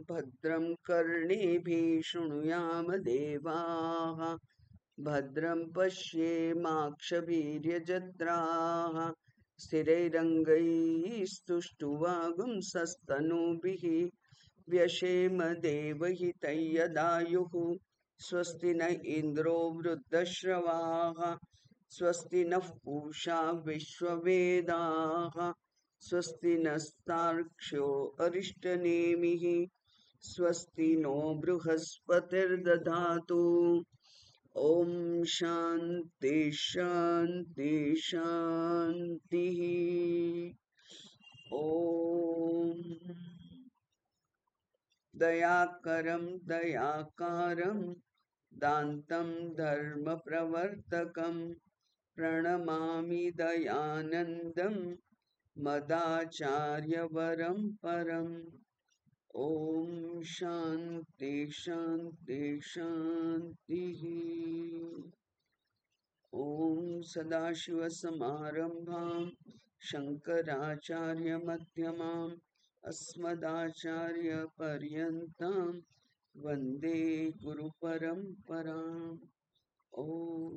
भद्रं कर्णेभिः शृणुयाम देवाः भद्रं पश्येमाक्षभिर्यजत्राः स्थिरैरङ्गैस्तुष्टुवागुंसस्तनूभिः व्यशेम देवहितं यदायुः स्वस्ति न इन्द्रो वृद्धश्रवाः स्वस्ति नः पूषा विश्ववेदाः स्वस्ति नस्तार्क्ष्यो अरिष्टनेमिः स्वस्ति नो बृहस्पतिर्दधातु। ओम शांति शांति शांति। ओम दयाकरं दयाकारं दान्तं धर्म प्रवर्तकं प्रणमामि दयानन्दं मदाचार्यवरं परम्। ओम शांति शांति शांति। ओम सदाशिवसमारंभां शंकराचार्यमध्यमाम् अस्मदाचार्यपर्यन्तां वन्दे गुरुपरम्पराम्। ओम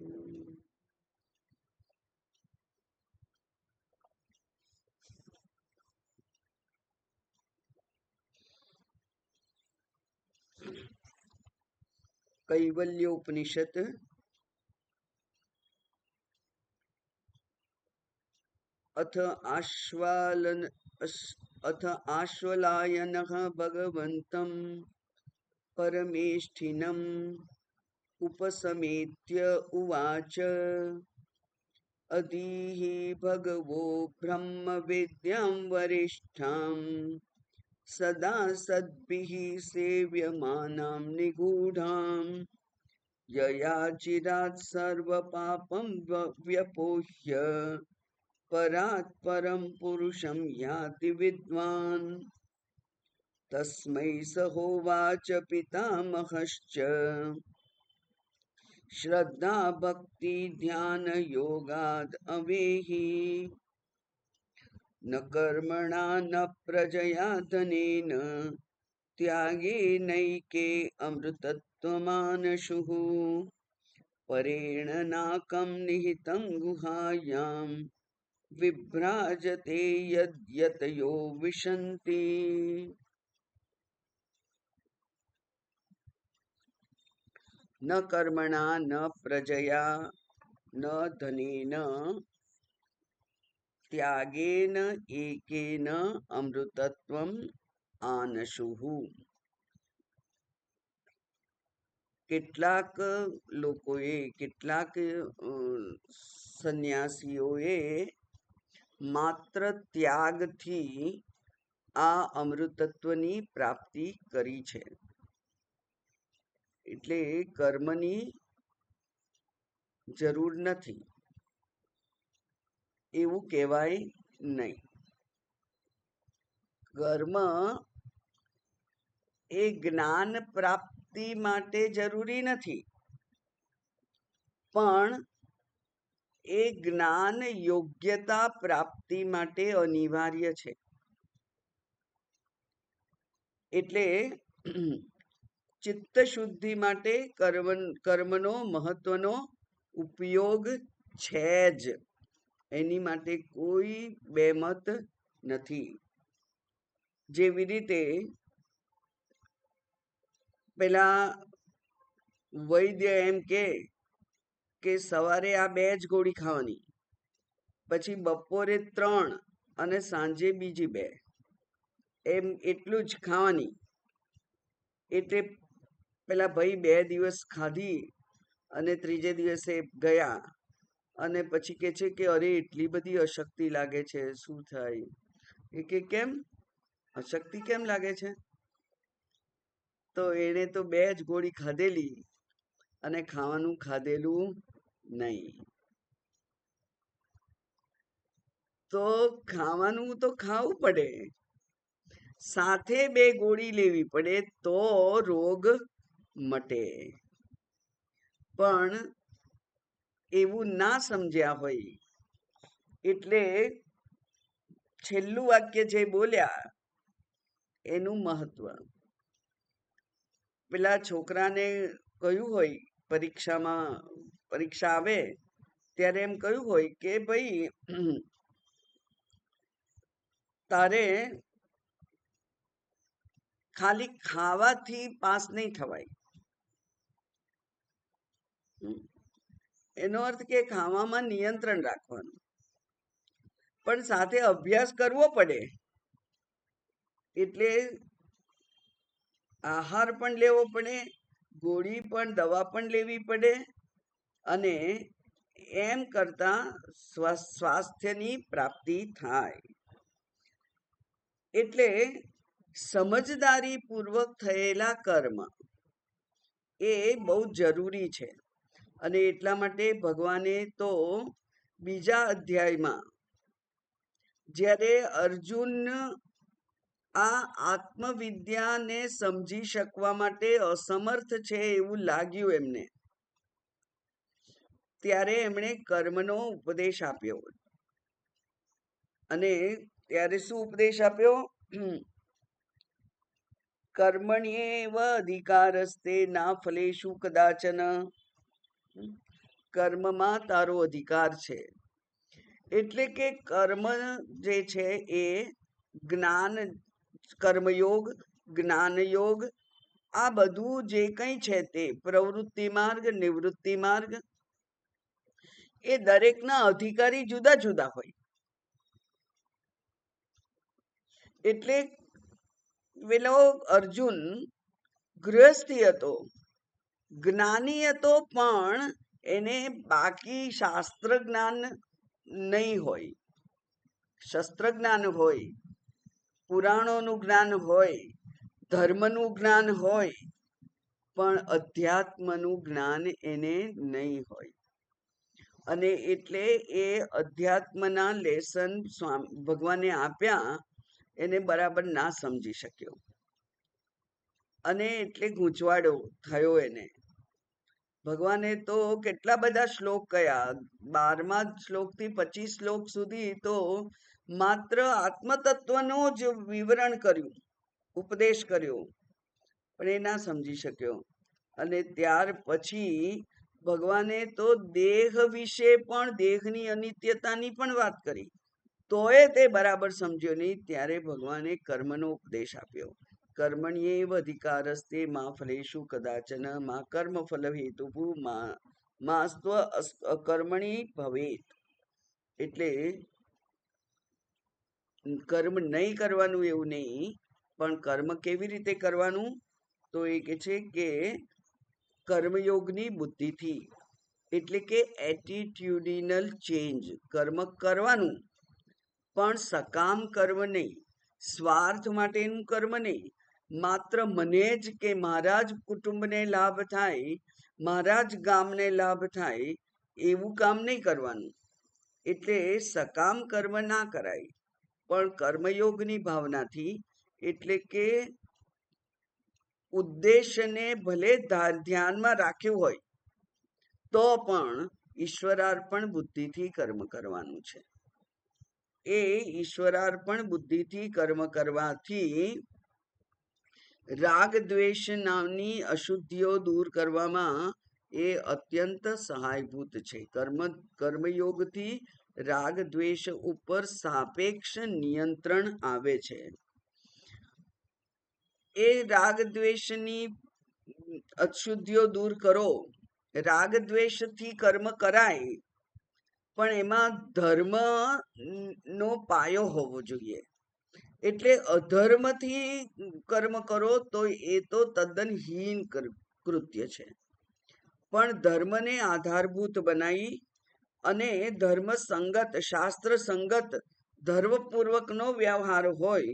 कैवल्योपनिषत् अथ आश्वलायनः भगवन्तं परमेष्ठिनम् उपसमेत्य उवाच अदीहि भगवो ब्रह्मविद्यां वरिष्ठां सदा सद्भिः सेव्यमानां निगूढां यया चिरात् सर्वपापं व्यपोह्य परात् परं पुरुषं याति विद्वान् तस्मै स होवाच पितामहश्च श्रद्धा भक्ति ध्यान योगाद् अवेहि न कर्मणा न प्रजया धनेन त्यागेनैके अमृतत्वमानशुः परेण नाकं निहितं गुहायां विभ्राजते यद्यतयो विशन्ति। न कर्मणा न प्रजया न धनेन त्यागेन एकेन अमृतत्वम् आनशुः। કેટલાક લોકોએ કેટલાક સન્યાસીઓએ માત્ર ત્યાગથી આ અમૃતત્વની પ્રાપ્તિ કરી છે. એટલે કર્મની જરૂર નથી એવું કહેવાય નહીં. કર્મ એ જ્ઞાન પ્રાપ્તિ માટે જરૂરી નથી, પણ એ જ્ઞાન યોગ્યતા પ્રાપ્તિ માટે અનિવાર્ય છે. એટલે ચિત્ત શુદ્ધિ માટે કર્મનો મહત્વનો ઉપયોગ છે જ. એની માટે કોઈ બેમત નથી. જેવી રીતે પેલા વૈદ્ય એમ કે સવારે આ 2 જ ગોળી ખાવાની, પછી બપોરે 3 અને સાંજે બીજી 2, એમ એટલું જ ખાવાની. એટલે પેલા ભાઈ 2 દિવસ ખાધી અને ત્રીજે દિવસે ગયા અને પછી કે છે કે અરે એટલી બધી અશક્તિ લાગે છે, શું થાય? એ કે કેમ અશક્તિ કેમ લાગે છે? તો એણે તો 2 જ ગોળી ખાધેલી અને ખાવાનું ખાધેલું નહીં. તો ખાવાનું તો ખાવું પડે, સાથે 2 ગોળી લેવી પડે તો રોગ મટે. પણ એવું ના સમજ્યા હોય એટલે છેલ્લું વાક્ય જે બોલ્યા એનું મહત્વ પેલા છોકરાને કહ્યું હોય પરીક્ષા આવે ત્યારે એમ કહ્યું હોય કે ભાઈ તારે ખાલી ખાવાથી પાસ નહીં થવાય. એનો અર્થ કે ખાવામાં નિયંત્રણ રાખવાનું, પણ સાથે અભ્યાસ કરવો પડે. એટલે આહાર પણ લેવો પડે, ગોળી પણ દવા પણ લેવી પડે, અને એમ કરતા સ્વાસ્થ્યની પ્રાપ્તિ થાય. એટલે સમજદારી પૂર્વક થયેલા કર્મ એ બહુ જરૂરી છે. અને એટલા માટે ભગવાને તો બીજા અધ્યાયમાં જ્યારે અર્જુન આ આત્મવિદ્યાને સમજી શકવા માટે અસમર્થ છે એવું લાગ્યું એમને, ત્યારે એમણે કર્મનો ઉપદેશ આપ્યો. અને ત્યારે શું ઉપદેશ આપ્યો? કર્મણ્યેવ અધિકારસ્તે ના ફલેષુ કદાચન. કર્મમાં તારો અધિકાર છે. એટલે કે કર્મ જે છે એ જ્ઞાન, કર્મયોગ, જ્ઞાનયોગ, આ બધું જે કંઈ છે તે પ્રવૃત્તિ માર્ગ, નિવૃત્તિ માર્ગ, એ દરેકના અધિકારી જુદા જુદા હોય. એટલે પેલો અર્જુન ગૃહસ્થી હતો, જ્ઞાની હતો, પણ એને બાકી શાસ્ત્ર જ્ઞાન નહીં હોય. શસ્ત્ર જ્ઞાન હોય, પુરાણોનું જ્ઞાન હોય, ધર્મનું જ્ઞાન હોય, પણ અધ્યાત્મનું જ્ઞાન એને નહીં હોય. અને એટલે એ અધ્યાત્મના લેસન ભગવાને આપ્યા, એને બરાબર ના સમજી શક્યો, અને એટલે ગૂંચવાડો થયો એને. ભગવાને તો કેટલા બધા શ્લોક કયા, 12મા શ્લોકથી 25 શ્લોક સુધી તો માત્ર આત્મતત્વનું જ વિવરણ કર્યું, ઉપદેશ કર્યો, પણ એ ના સમજી શક્યો. અને ત્યાર પછી ભગવાને તો દેહ વિશે પણ, દેહની અનિત્યતાની પણ વાત કરી, તોય તે બરાબર સમજ્યો નહીં. ત્યારે ભગવાને કર્મનો ઉપદેશ આપ્યો. કર્મણ્યેવ અધિકારસ્તે મા ફલેષુ કદાચન મા કર્મ ફલ હેતુભુ મા સ્વ અકર્મણી ભવેત. એટલે કર્મ નહીં કરવાનું એવું નહીં, પણ કર્મ કેવી રીતે કરવાનું? તો એ કે છે કે કર્મયોગની બુદ્ધિથી, એટલે કે એટીટ્યુડિનલ ચેન્જ. કર્મ કરવાનું, પણ સકામ કર્મ નહીં, સ્વાર્થ માટેનું કર્મ નહીં, માત્ર મને જ કે મારા જ કુટુંબને લાભ થાય, મારા જ ગામને લાભ થાય એવું કામ નહીં કરવાનું. એટલે સકામ કર્મ ના કરાય, પણ કર્મયોગની ભાવનાથી, એટલે કે ઉદ્દેશને ભલે ધ્યાનમાં રાખ્યું હોય તો પણ ઈશ્વરાર્પણ બુદ્ધિથી કર્મ કરવાનું છે. એ ઈશ્વરાર્પણ બુદ્ધિથી કર્મ કરવાથી રાગ દ્વેષ નામની અશુદ્ધિઓ દૂર કરવામાં એ અત્યંત સહાયભૂત છે. કર્મયોગથી રાગ દ્વેષ ઉપર સાપેક્ષ નિયંત્રણ આવે છે. એ રાગ દ્વેષની અશુદ્ધિઓ દૂર કરો. રાગ દ્વેષથી કર્મ કરાય, પણ એમાં ધર્મ નો પાયો હોવો જોઈએ. એટલે અધર્મથી કર્મ કરો તો એ તો તદ્દન હીન કૃત્ય છે. પણ ધર્મને આધારભૂત બનાવી અને ધર્મ સંગત, શાસ્ત્ર સંગત, ધર્મપૂર્વકનો વ્યવહાર હોય,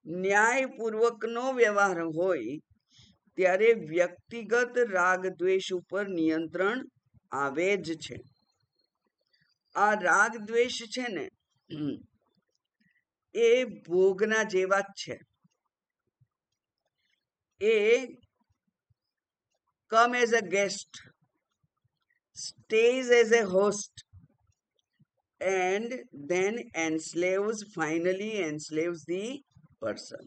ન્યાયપૂર્વકનો વ્યવહાર હોય, ત્યારે વ્યક્તિગત રાગ દ્વેષ ઉપર નિયંત્રણ આવે જ છે. આ રાગ દ્વેષ છે ને, એ ભોગના જેવા જ છે. એ come as a guest, stays as a host, and then finally enslaves the person.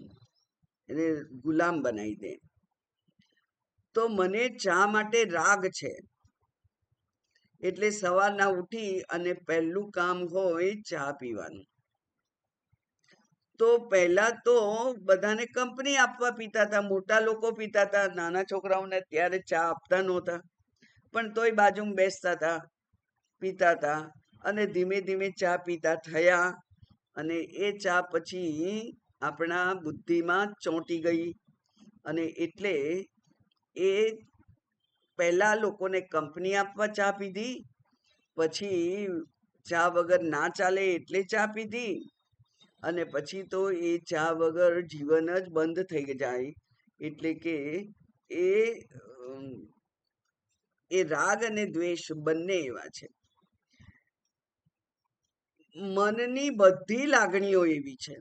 એને ગુલામ બનાવી દે. તો મને ચા માટે રાગ છે, એટલે સવારના ઉઠી અને પહેલું કામ હોય ચા પીવાનું. તો પહેલા તો બધાને કંપની આપવા પીતા હતા, મોટા લોકો પીતા હતા, નાના છોકરાઓને ત્યારે ચા આપતા નહોતા, પણ તોય બાજુમાં બેસતા હતા, પીતા હતા, અને ધીમે ધીમે ચા પીતા થયા, અને એ ચા પછી આપણા બુદ્ધિમાં ચોંટી ગઈ, અને એટલે એ પહેલા લોકોને કંપની આપવા ચા પીધી, પછી ચા વગર ના ચાલે એટલે ચા પીધી, અને પછી તો એ ચા વગર જીવન જ બંધ થઈ જાય. એટલે કે એ રાગ અને દ્વેષ બંને એવા છે. મનની બધી લાગણીઓ એવી છે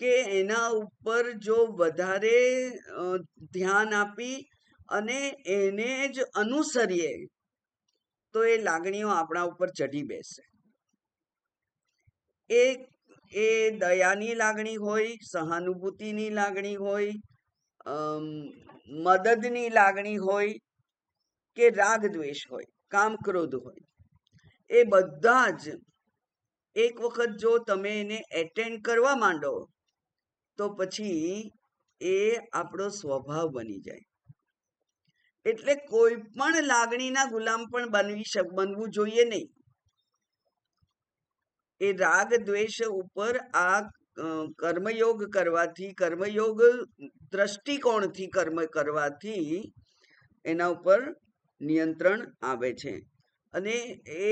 કે એના ઉપર જો વધારે ધ્યાન આપી અને એને જ અનુસરીએ તો એ લાગણીઓ આપણા ઉપર ચઢી બેસે. એ દયાની લાગણી હોય, સહાનુભૂતિની લાગણી હોય, મદદની લાગણી હોય, કે રાગ દ્વેષ હોય, કામ ક્રોધ હોય, એ બધા જ એક વખત જો તમે એને એટેન્ડ કરવા માંડો તો પછી એ આપણો સ્વભાવ બની જાય. એટલે કોઈ પણ લાગણીના ગુલામ પણ બનવું જોઈએ નહીં. એ રાગ દ્વેષ ઉપર આ કર્મયોગ કરવાથી, કર્મયોગ દ્રષ્ટિકોણથી કર્મ કરવાથી એના ઉપર નિયંત્રણ આવે છે. અને એ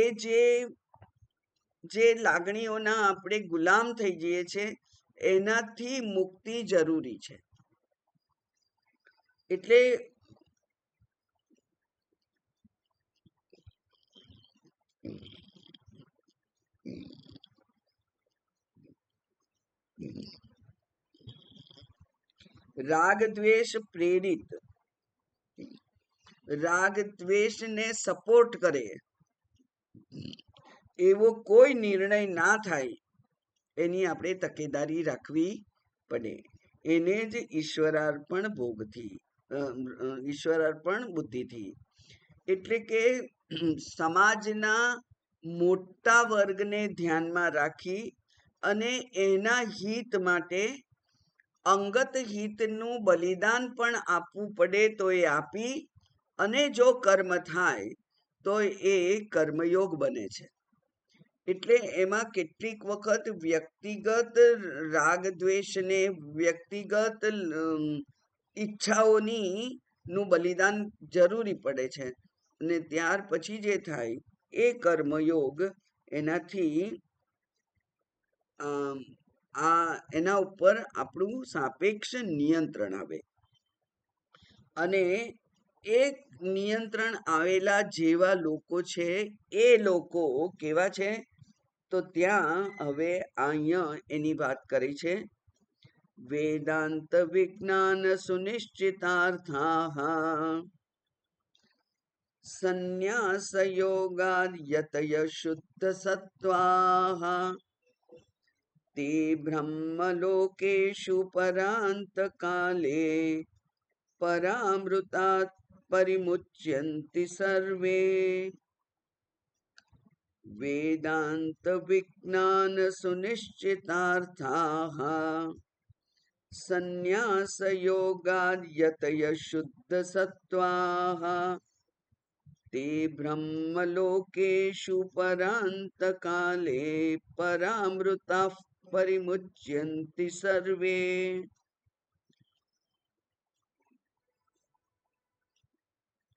જે લાગણીઓના આપણે ગુલામ થઈ જઈએ છીએ એનાથી મુક્તિ જરૂરી છે. એટલે રાગ દ્વેષ પ્રેરિત, રાગ દ્વેષને સપોર્ટ કરે એવો કોઈ નિર્ણય ના થાય એની આપણે તકેદારી રાખવી પડે. એને જ ઈશ્વરાર્પણ ભોગથી, ઈશ્વરાર્પણ બુદ્ધિથી. એટલે કે સમાજના મોટા વર્ગને ધ્યાનમાં રાખી અને એના હિત માટે અંગત હિતનું બલિદાન પણ આપવું પડે તો એ આપી, અને જો કર્મ થાય તો એ કર્મયોગ બને છે. એટલે એમાં કેટલીક વખત વ્યક્તિગત રાગ દ્વેષને, વ્યક્તિગત ઈચ્છાઓની નું બલિદાન જરૂરી પડે છે, અને ત્યાર પછી જે થાય એ કર્મયોગ. એનાથી એના ઉપર આપણું સાપેક્ષ નિયંત્રણ આવે, અને એક નિયંત્રણ આવેલા જેવા લોકો છે એ લોકો કેવા છે તો ત્યાં હવે અહીંયા એની વાત કરી છે. વેદાંત વિજ્ઞાન સુનિશ્ચિતાર્થાઃ સંન્યાસ યોગાદ યતય શુદ્ધ સત્વાઃ તે બ્રહ્મલોકેષુ પરાંત કાલે પરામૃતાત પરિમુચ્યન્તિ સર્વે. વેદાંત વિજ્ઞાન સુનિશ્ચિતાર્થાઃ સંન્યાસ યોગાદ યતય શુદ્ધ સત્વાઃ તે બ્રહ્મલોકેષુ પરાંત કાલે પરામૃતા પરિમુચ્યન્તિ સર્વે.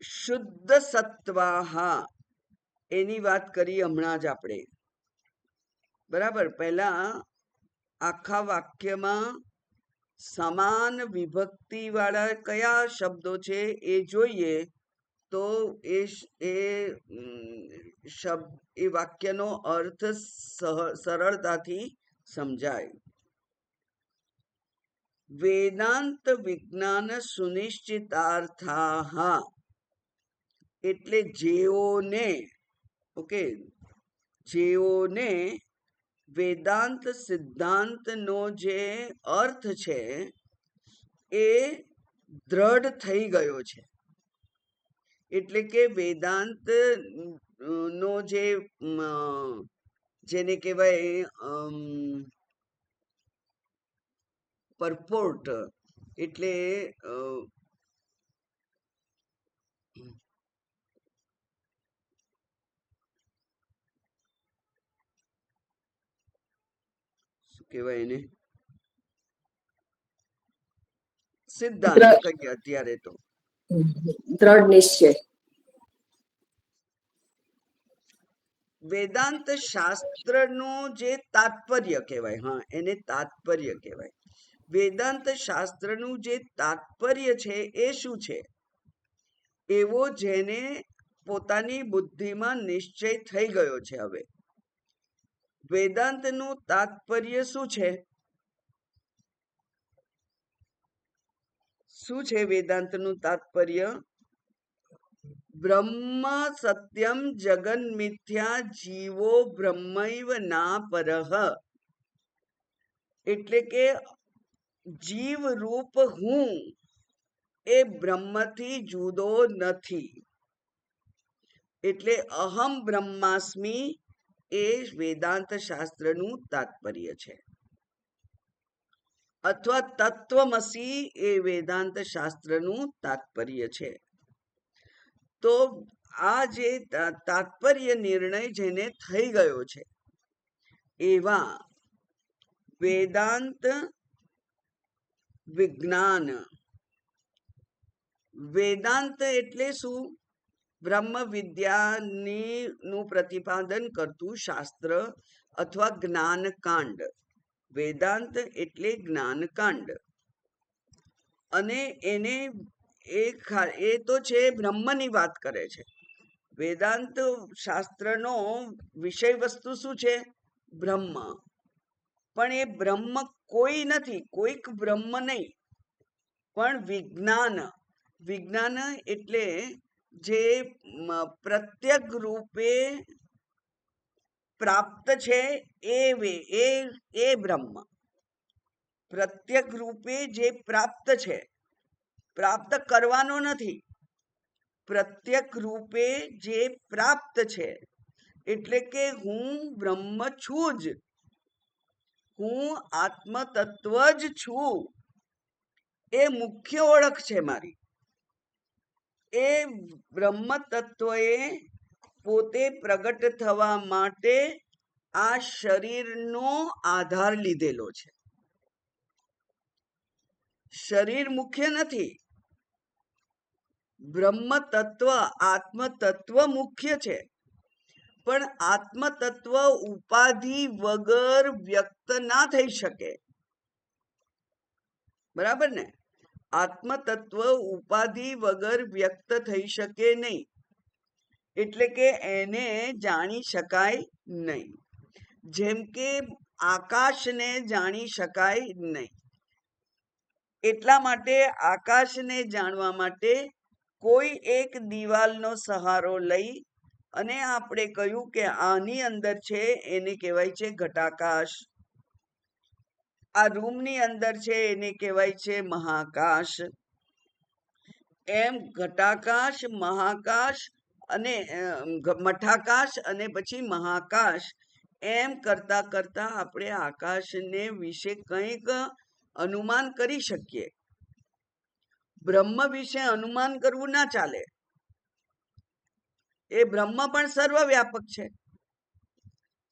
શુદ્ધ સત્વાહ એની વાત કરી હમણાં જ આપણે, બરાબર. પહેલા આખા વાક્યમાં સમાન વિભક્તિ વાળા કયા શબ્દો છે એ જોઈએ તો એ વાક્યનો અર્થ સરળતાથી સમજાય. વેદાંત વિજ્ઞાન સુનિશ્ચિતાર્થાઃ એટલે જેઓને, ઓકે, જેઓને વેદાંત સિદ્ધાંતનો જે અર્થ છે એ દ્રઢ થઈ ગયો છે. એટલે કે વેદાંત નો જેને કહેવાય પરપોર્ટ, એટલે શું કહેવાય એને, સિદ્ધાંત કહીએ અત્યારે તો, દ્રઢ નિશ્ચય. વેદાંત શાસ્ત્રનું જે તાત્પર્ય કહેવાય, હા એને તાત્પર્ય કહેવાય. વેદાંત શાસ્ત્રનું જે તાત્પર્ય છે એ શું છે? એવો જેને પોતાની બુદ્ધિમાં નિશ્ચય થઈ ગયો છે. હવે વેદાંતનું તાત્પર્ય શું છે? શું છે વેદાંતનું તાત્પર્ય? બ્રહ્મ સત્યમ જગન મિથ્યા જીવો બ્રહ્મૈવ ના પરહ. એટલે કે જીવ રૂપ હું એ બ્રહ્મથી જુદો નથી. એટલે અહમ બ્રહ્માસ્મિ એ વેદાંત શાસ્ત્રનું તાત્પર્ય છે. અથવા તત્વમસી એ વેદાંત શાસ્ત્રનું તાત્પર્ય છે. તો આ જે તાત્પર્ય નિર્ણય જેને થઈ ગયો છે એવા વેદાંત વિજ્ઞાન. વેદાંત એટલે શું? બ્રહ્મ વિદ્યાનું પ્રતિપાદન કરતું શાસ્ત્ર અથવા જ્ઞાનકાંડ. વેદાંત એટલે જ્ઞાનકાંડ. અને એને એ તો છે બ્રહ્મની વાત કરે છે. વેદાંત શાસ્ત્રનો વિષય વસ્તુ શું છે? બ્રહ્મ. પણ એ બ્રહ્મ કોઈ નથી, કોઈક બ્રહ્મ નહીં, પણ વિજ્ઞાન. વિજ્ઞાન એટલે જે પ્રત્યક્ષ રૂપે પ્રાપ્ત છે એ બ્રહ્મ. પ્રત્યક્ષ રૂપે જે પ્રાપ્ત છે, પ્રાપ્ત કરવાનો નથી, પ્રત્યક્ષ રૂપે જે પ્રાપ્ત છે. એટલે કે હું બ્રહ્મ છું જ, હું આત્મ તત્વ જ છું. એ મુખ્ય ઓળખ છે મારી. એ બ્રહ્મ તત્વએ પોતે પ્રગટ થવા માટે આ શરીરનો આધાર લીધેલો છે. શરીર મુખ્ય નથી, બ્રહ્મ તત્વ આત્મ તત્વ મુખ્ય છે. પણ આત્મ તત્વ ઉપાધિ વગર વ્યક્ત ના થઈ શકે. બરાબર ને? આત્મ તત્વ ઉપાધિ વગર વ્યક્ત થઈ શકે નહીં. એટલે કે એને જાણી શકાય નહીં. જેમ કે આકાશને જાણી શકાય નહીં. એટલા માટે આકાશને જાણવા માટે કોઈ એક દિવાલનો સહારો લઈ અને આપણે કહ્યું કે આની અંદર છે, એને કહેવાય છે ઘટાકાશ. આ રૂમની અંદર છે એને કહેવાય છે મહાકાશ. એમ ઘટાકાશ, મહાકાશ અને મઠાકાશ અને પછી મહાકાશ, એમ કરતા કરતા આપણે આકાશને વિશે કંઈક અનુમાન કરી શકીએ. બ્રહ્મ વિશે અનુમાન કરવું ના ચાલે. એ બ્રહ્મ પણ સર્વવ્યાપક છે,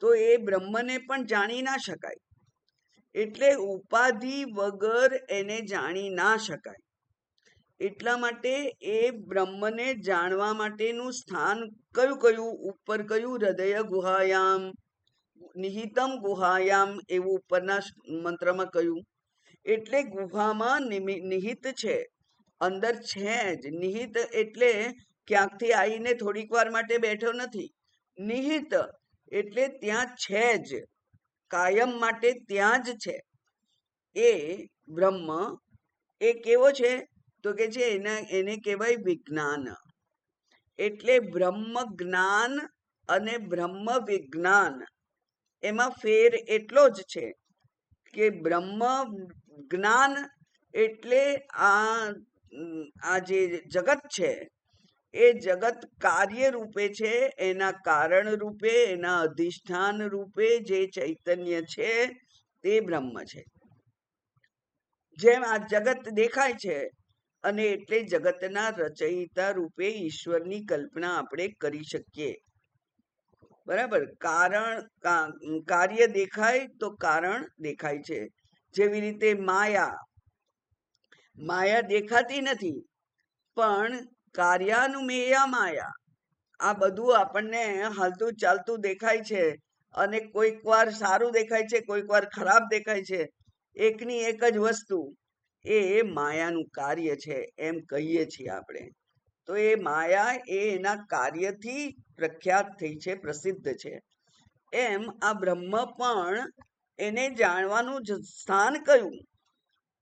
તો એ બ્રહ્મને પણ જાણી ના શકાય. એટલે ઉપાધિ વગર એને જાણી ના શકાય. એટલા માટે એ બ્રહ્મને જાણવા માટેનું સ્થાન કયું કયું? ઉપર કયું? હૃદય ગુહાયામ નિહિતમ ગુહાયામ, એવું ઉપરના મંત્રમાં કહ્યું. એટલે ગુહામાં નિહિત છે, અંદર છે જ. નિહિત એટલે ક્યાંકથી આવીને થોડીક વાર માટે બેઠો નથી. નિહિત એટલે ત્યાં છે જ, કાયમ માટે ત્યાં જ છે. એ બ્રહ્મ એ કેવો છે? તો કે છે એને કહેવાય વિજ્ઞાન. એટલે બ્રહ્મ જ્ઞાન અને બ્રહ્મ વિજ્ઞાન એમાં ફેર એટલો જ છે કે બ્રહ્મ જ્ઞાન એટલે આ આ જે જગત છે એ જગત કાર્ય રૂપે છે, એના કારણ રૂપે, એના અધિષ્ઠાન રૂપે જે ચૈતન્ય છે તે બ્રહ્મ છે. જેમ આ જગત દેખાય છે અને એટલે જગતના રચયિતા રૂપે ઈશ્વરની કલ્પના આપણે કરી શકીએ. બરાબર. કાર્ય દેખાય તો કારણ દેખાય છે. જેવી રીતે માયા દેખાતી નથી, પણ કાર્યાનુમેયા માયા. આ બધું આપણને હાલતું ચાલતું દેખાય છે અને કોઈક વાર સારું દેખાય છે, કોઈક વાર ખરાબ દેખાય છે. એકની એક જ વસ્તુ એ માયાનું કાર્ય છે એમ કહીએ છીએ આપણે. તો એ માયા એ એના કાર્યથી પ્રખ્યાત થઈ છે, પ્રસિદ્ધ છે. એમ આ બ્રહ્મ પણ એને જાણવાનું જ સ્થાન કયું,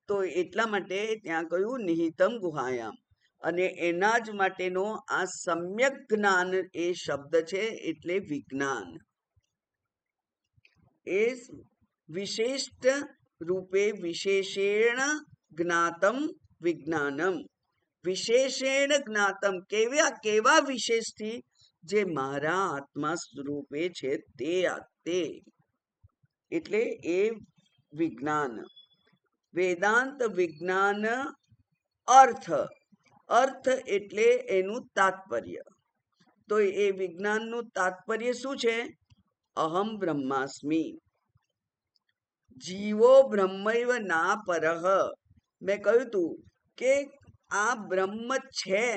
તો એટલા માટે ત્યાં કહ્યું નિહિતમ ગુહાયામ. અને એના જ માટેનો આ સમ્યક જ્ઞાન એ શબ્દ છે, એટલે વિજ્ઞાન. એ વિશિષ્ટ રૂપે વિશેષેણ જ્ઞાતમ વિજ્ઞાનમ. વિશેષેણ જ્ઞાતમ, કેવા વિશેષથી? જે મારા આત્મા સ્વરૂપે છે તે એટલે એ વિજ્ઞાન. વેદાંત વિજ્ઞાન અર્થ એટલે એનું તાત્પર્ય. તો એ વિજ્ઞાનનું તાત્પર્ય શું છે? અહમ બ્રહ્માસ્મિ, જીવો બ્રહ્મૈવ ના પરહ. મેં કહ્યું તું કે આ બ્રહ્મ છે,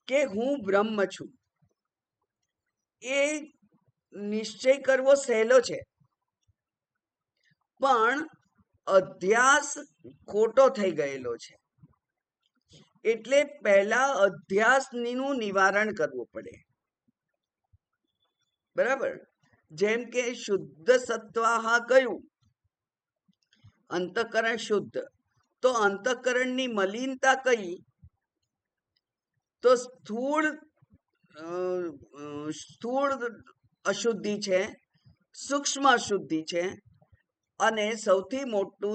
કે હું બ્રહ્મ છું, એ નિશ્ચય કરવો સહેલો છે, પણ અધ્યાસ ખોટો થઈ ગયેલો છે. એટલે પહેલા અધ્યાસનું નિવારણ કરવું પડે. બરાબર. જેમ કે શુદ્ધ સત્વાહા કહ્યું, અંતઃકરણ શુદ્ધ. તો અંતઃકરણની મલિનતા કઈ? તો સ્થૂળ અશુદ્ધિ છે, સૂક્ષ્મ અશુદ્ધિ છે, અને સૌથી મોટું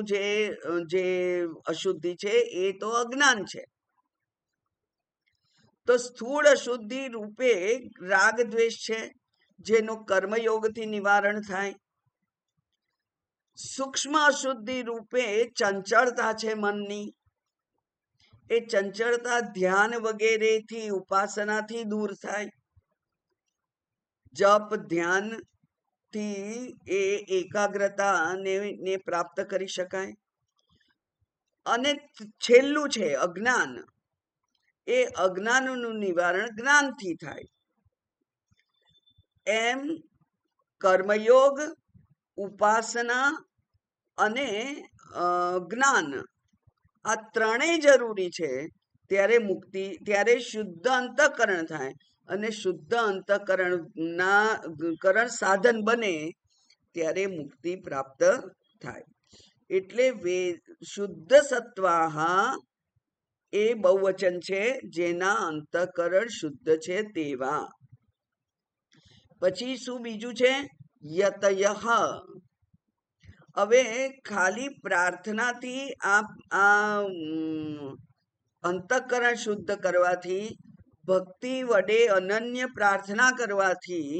જે અશુદ્ધિ છે એ તો અજ્ઞાન છે. તો સ્થૂળ અશુદ્ધિ રૂપે રાગ દ્વેષ છે, જેનું કર્મયોગથી નિવારણ થાય. સૂક્ષ્મ અશુદ્ધિ રૂપે ચંચળતા છે મનની. એ ચંચળતા ધ્યાન વગેરેથી, ઉપાસનાથી દૂર થાય. જપ ધ્યાન થી એ એકાગ્રતા ને પ્રાપ્ત કરી શકાય. અને છેલ્લું છે અજ્ઞાન. એ અજ્ઞાનનું નિવારણ જ્ઞાનથી થાય. એમ કર્મયોગ, ઉપાસના અને જ્ઞાન, આ ત્રણેય જરૂરી છે. ત્યારે શુદ્ધ અંતઃકરણ થાય. અને શુદ્ધ અંતઃકરણ સાધન બને ત્યારે મુક્તિ પ્રાપ્ત થાય. એટલે શુદ્ધ સત્વાહા એ બહુવચન છે, જેના અંતઃકરણ શુદ્ધ છે તેવા. પછી શું બીજું છે? યતયઃ. હવે ખાલી પ્રાર્થનાથી આ અંતઃકરણ શુદ્ધ કરવાથી, ભક્તિ વડે અનન્ય પ્રાર્થના કરવાથી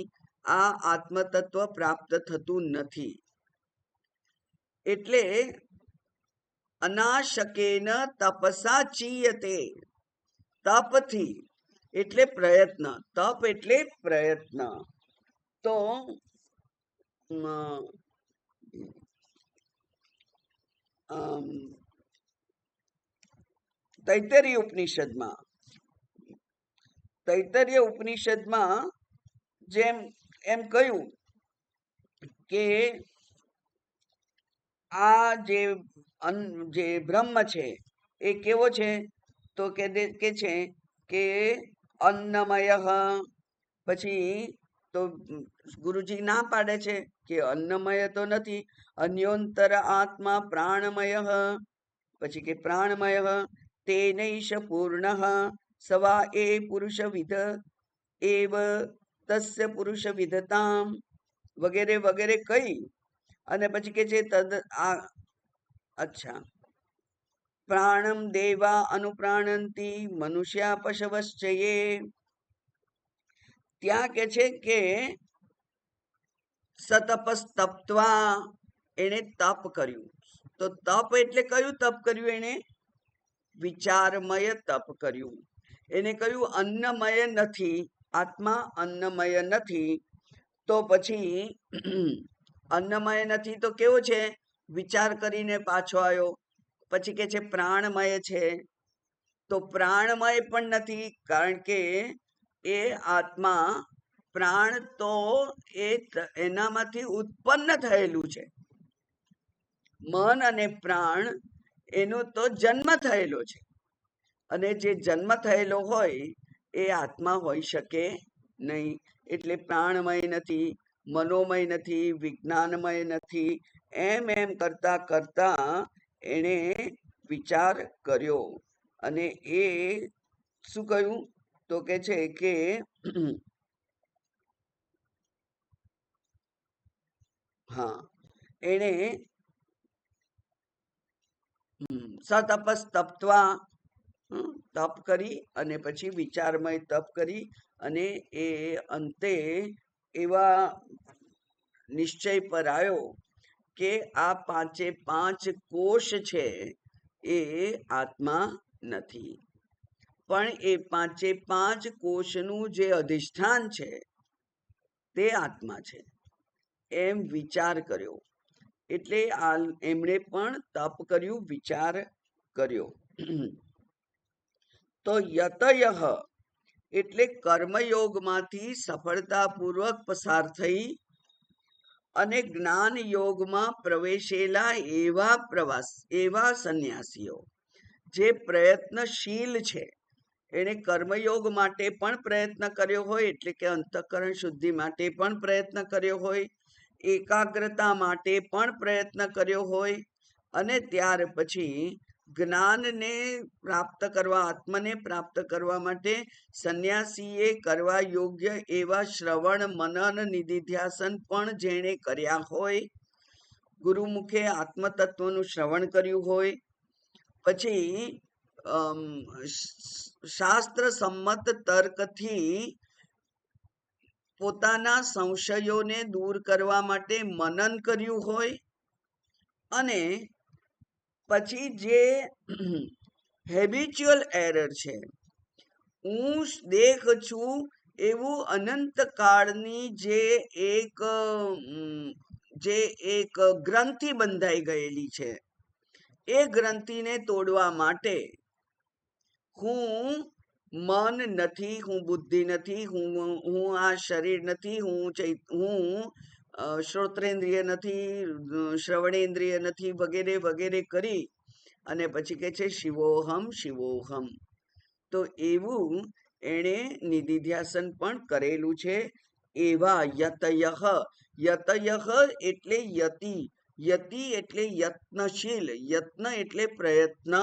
આ આત્મતત્વ પ્રાપ્ત થતું નથી. એટલે અનાશકેન તપસા ચીયતે. તપથી એટલે પ્રયત્ન. તપ એટલે પ્રયત્ન. તો તૈત્તરીય ઉપનિષદમાં જેમ એમ કહ્યું કે આ જે બ્રહ્મ છે એ કેવો છે? તો કે છે કે અન્નમય. પછી તો ગુરુજી ના પાડે છે કે અન્નમય તો નથી, અન્યોંતર આત્મા પ્રાણમય. પછી કે પ્રાણમય તેનૈષ પૂર્ણ સવા એ પુરુષ વિધ એવ તસ્ય પુરુષ વિધતામ વગેરે વગેરે કહી અને પછી કે છે અચ્છા, પ્રાણમ દેવા અનુપ્રાણંતી મનુષ્યા પશવશ્ચયે. ત્યાં કે છે કે સતપસ્તપ્ત્વા, એને તપ કર્યું. તો તપ એટલે કયું તપ કર્યું? એને વિચારમય તપ કર્યું. એને કહ્યું અન્નમય નથી, આત્મા અન્નમય નથી. તો પછી અન્નમય નથી તો કેવો છે? વિચાર કરીને પાછો આવ્યો. પછી કે છે પ્રાણમય છે. તો પ્રાણમય પણ નથી, કારણ કે એ આત્મા પ્રાણ તો એનામાંથી ઉત્પન્ન થયેલું છે. મન અને પ્રાણ એનો તો જન્મ થયેલો છે, અને જે જન્મ થયેલો હોય એ આત્મા હોઈ શકે નહીં. એટલે પ્રાણમય નથી, મનોમય નથી, વિજ્ઞાનમય નથી. એમ કરતા કરતા એણે વિચાર કર્યો, અને એ શું કહ્યું? તો કે છે કે હા, એણે સતપસ્તપ્ત્વા, તપ કરી, અને પછી વિચારમય તપ કરી, અને એ અંતે એવા નિશ્ચય પર આવ્યો કે આ પાંચે પાંચ કોષ છે એ આત્મા નથી, પણ એ પાંચે પાંચ કોષનું જે અધિષ્ઠાન છે તે આત્મા છે. એમ વિચાર કર્યો. એટલે એમણે પણ તપ કર્યું, વિચાર કર્યો. તો યતયઃ એટલે કર્મયોગમાંથી સફળતાપૂર્વક પસાર થઈ અને જ્ઞાન યોગમાં પ્રવેશેલા એવા સંન્યાસીઓ જે પ્રયત્નશીલ છે. એને કર્મયોગ માટે પણ પ્રયત્ન કર્યો હોય, એટલે કે અંતઃકરણ શુદ્ધિ માટે પણ પ્રયત્ન કર્યો હોય, એકાગ્રતા માટે પણ પ્રયત્ન કર્યો હોય, અને ત્યાર પછી જ્ઞાનને પ્રાપ્ત કરવા, આત્મને પ્રાપ્ત કરવા માટે સંન્યાસીએ કરવા યોગ્ય એવા શ્રવણ, મનન, નિધિધ્યાસન પણ જેણે કર્યા હોય, ગુરુમુખે આત્મતત્વનું શ્રવણ કર્યું હોય, પછી શાસ્ત્ર સંમત તર્કથી પોતાના સંશયોને દૂર કરવા માટે મનન કર્યું હોય, અને પછી જે હેબિચ્યુઅલ એરર છે, હું દેખ છું એવું અનંત કાળની જે એક ગ્રંથિ બંધાઈ ગયેલી છે, એ ગ્રંથિને તોડવા માટે હું મન નથી, હું બુદ્ધિ નથી, હું આ શરીર નથી, હું શ્રોત્રેન્દ્રિય નથી, શ્રવણેન્દ્રિય નથી, વગેરે વગેરે કરી અને પછી કે છે શિવોહમ શિવોહમ. તો એવું એણે નિધિધ્યાસન પણ કરેલું છે. એવા યતયઃ, યતયઃ એટલે યતિ, યતિ એટલે યત્નશીલ, યત્ન એટલે પ્રયત્ન,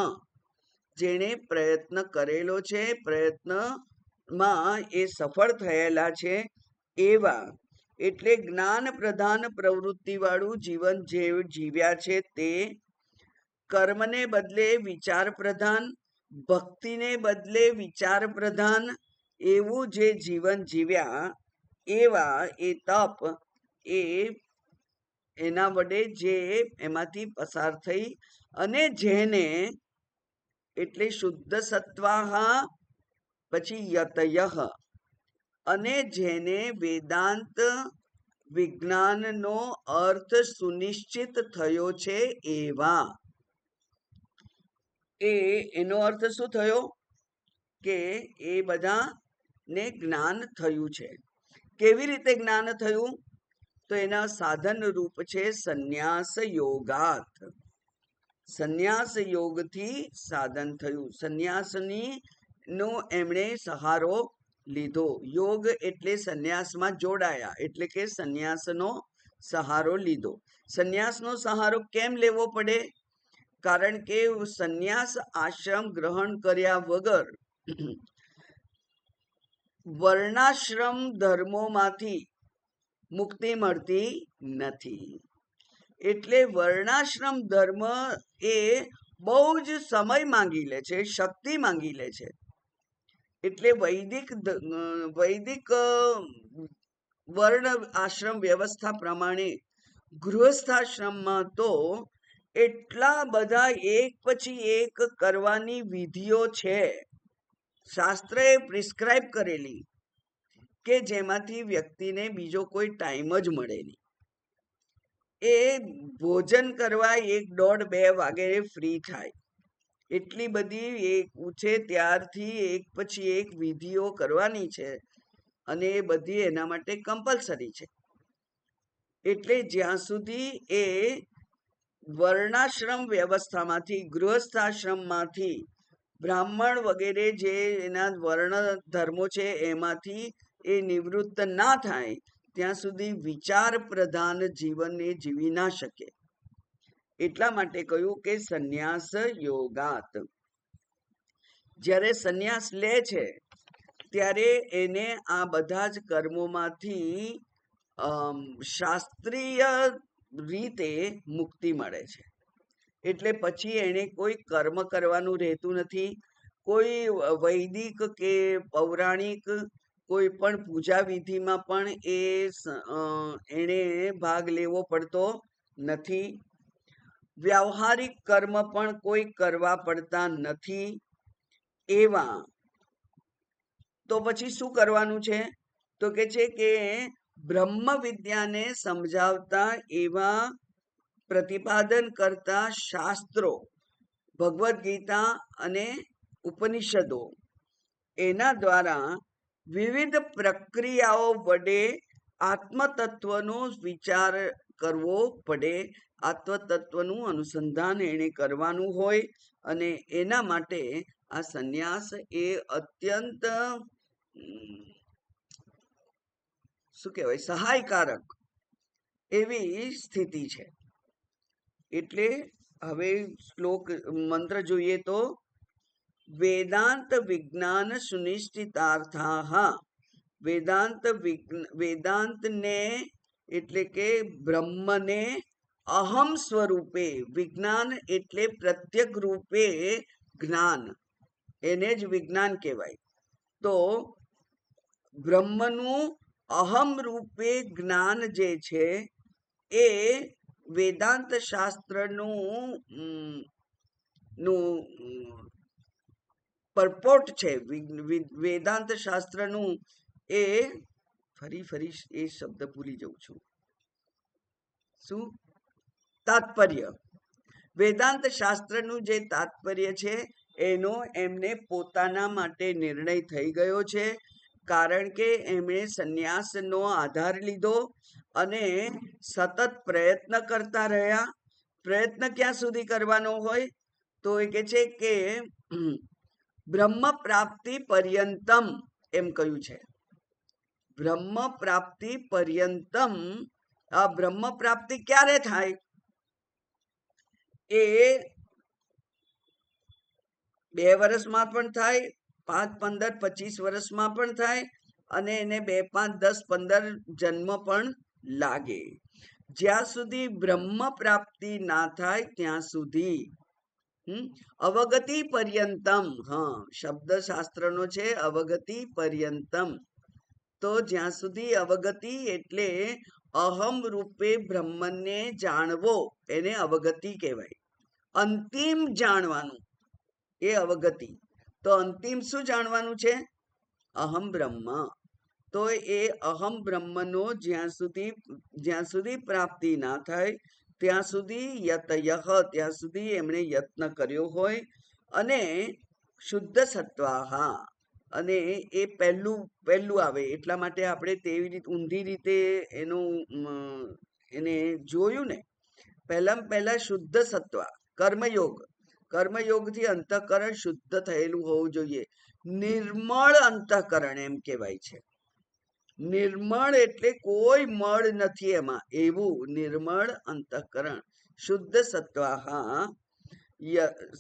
જેણે પ્રયત્ન કરેલો છે, પ્રયત્નમાં એ સફળ થયેલા છે. એવા એટલે જ્ઞાન પ્રધાન પ્રવૃત્તિ વાળું જીવન જે જીવ્યા છે તે, કર્મને બદલે વિચાર પ્રધાન, ભક્તિને બદલે વિચાર પ્રધાન એવું જે જીવન જીવ્યા, એવા એ તપ એના વડે જે એમાંથી પસાર થઈ, અને જેને એટલે શુદ્ધ સત્વાહા, પછી યતયઃ, અને જેને વેદાંત વિજ્ઞાનનો અર્થ સુનિશ્ચિત થયો છે એવા. એનો અર્થ શું થયો? કે એ બધાને જ્ઞાન થયું છે. કેવી રીતે જ્ઞાન થયું? તો એના સાધન રૂપ છે સંન્યાસ યોગાત. સંન્યાસ યોગથી સાધન થયું. સંન્યાસની નો એમણે સહારો લીધો. યોગ એટલે સંન્યાસમાં જોડાયા, એટલે કે સંન્યાસનો સહારો લીધો. સંન્યાસનો સહારો કેમ લેવો પડે? કારણ કે સંન્યાસ આશ્રમ ગ્રહણ કર્યા વગર વર્ણાશ્રમ ધર્મોમાંથી મુક્તિ મળતી નથી. એટલે વર્ણાશ્રમ ધર્મ એ બહુ જ સમય માંગી લે છે, શક્તિ માંગી લે છે. એટલે વૈદિક વર્ણ આશ્રમ વ્યવસ્થા પ્રમાણે ગૃહસ્થાશ્રમમાં તો એટલા બધા એક પછી એક કરવાની વિધિઓ છે, શાસ્ત્રએ પ્રિસ્ક્રાઇબ કરેલી, કે જેમાંથી વ્યક્તિને બીજો કોઈ ટાઈમ જ મળે નહીં. એ ભોજન કરવા 1:30-2 વાગે ફ્રી થાય. એટલી બધી એક ઉઠે ત્યારથી એક પછી એક વિધિઓ કરવાની છે, અને એ બધી એના માટે કમ્પલસરી છે. એટલે જ્યાં સુધી એ વર્ણાશ્રમ વ્યવસ્થામાંથી, ગૃહસ્થાશ્રમમાંથી, બ્રાહ્મણ વગેરે જે એના વર્ણ ધર્મો છે એમાંથી એ નિવૃત્ત ના થાય ત્યાં સુધી વિચાર પ્રધાન જીવન એ જીવી ના શકે. એટલા માટે કહ્યું કે સંન્યાસ યોગાત. જ્યારે સંન્યાસ લે છે ત્યારે એને આ બધા જ કર્મોમાંથી શાસ્ત્રીય રીતે મુક્તિ મળે છે. એટલે પછી એને કોઈ કર્મ કરવાનું રહેતું નથી, કોઈ વૈદિક કે પૌરાણિક કોઈ પણ પૂજા વિધિમાં પણ એને ભાગ લેવો પડતો નથી. વ્યવહારિક કર્મ પણ કોઈ કરવા પડતા નથી. એવા તો પછી શું કરવાનું છે? તો કે છે કે બ્રહ્મ વિદ્યાને સમજાવતા એવા પ્રતિપાદન કરતા શાસ્ત્રો, ભગવદ્ ગીતા અને ઉપનિષદો, એના દ્વારા વિવિધ પ્રક્રિયાઓ વડે આત્મતત્વનો વિચાર કરવો પડે, આત્મતત્વનું અનુસંધાન એને કરવાનું હોય, અને એના માટે આ સંન્યાસ એ અત્યંત શું કહેવાય, સહાયકારક એવી સ્થિતિ છે. એટલે હવે શ્લોક મંત્ર જોઈએ તો વેદાંત વિજ્ઞાન સુનિશ્ચિતાર્થા. વેદાંતને એટલે કે બ્રહ્મને અહમ સ્વરૂપે, વિજ્ઞાન એટલે પ્રત્યક રૂપે જ્ઞાન, એને જ વિજ્ઞાન કહેવાય. તો બ્રહ્મનું અહમ રૂપે જ્ઞાન જે છે એ વેદાંત શાસ્ત્રનું પરપોટ છે. વેદાંત શાસ્ત્રનું એ ફરી એ શબ્દ ભૂલી જઉં છું, શું તાત્પર્ય. વેદાંત શાસ્ત્રનું જે તાત્પર્ય છે એનો એમને પોતાના માટે નિર્ણય થઈ ગયો છે, કારણ કે એમણે સંન્યાસનો આધાર લીધો અને સતત પ્રયત્ન કરતા રહ્યા. પ્રયત્ન ક્યાં સુધી કરવાનો હોય? તો એ કે છે કે બ્રહ્મ પ્રાપ્તિ પર્યંતમ એમ કહ્યું છે. બ્રહ્મ પ્રાપ્તિ પર્યંતમ. આ બ્રહ્મ પ્રાપ્તિ ક્યારે થાય? એ 2 વર્ષમાં પણ થાય, 5, 15, 25 વર્ષમાં પણ થાય, અને એને 2, 5, 10, 15 જન્મ પણ લાગે. જ્યાં સુધી બ્રહ્મ પ્રાપ્તિ ના થાય ત્યાં સુધી અવગતિ પર્યંતમ. હા, શબ્દ શાસ્ત્રનો છે અવગતિ પર્યંતમ. તો જ્યાં સુધી અવગતિ એટલે અહમ રૂપે બ્રહ્મને જાણવો, એને અવગતિ કહેવાય. અંતિમ જાણવાનું એ અવગતિ. તો અંતિમ શું જાણવાનું છે? અહમ બ્રહ્મ. તો એ અહમ બ્રહ્મનો જ્યાં સુધી પ્રાપ્તિ ના થાય ત્યાં સુધી ત્યાં સુધી એમણે યત્ન કર્યો હોય, અને શુદ્ધ સત્વાહા, અને એ પહેલું આવે. એટલા માટે આપણે તેવી રીતે ઊંધી રીતે એને જોયું ને. પહેલા શુદ્ધ સત્વ, કર્મયોગથી અંતઃકરણ શુદ્ધ થયેલું હોવું જોઈએ. નિર્મળ અંતઃકરણ એમ કહેવાય છે. નિર્મળ એટલે કોઈ મળ નથી એમાં, એવું નિર્મળ અંતઃકરણ. શુદ્ધ સત્વાહા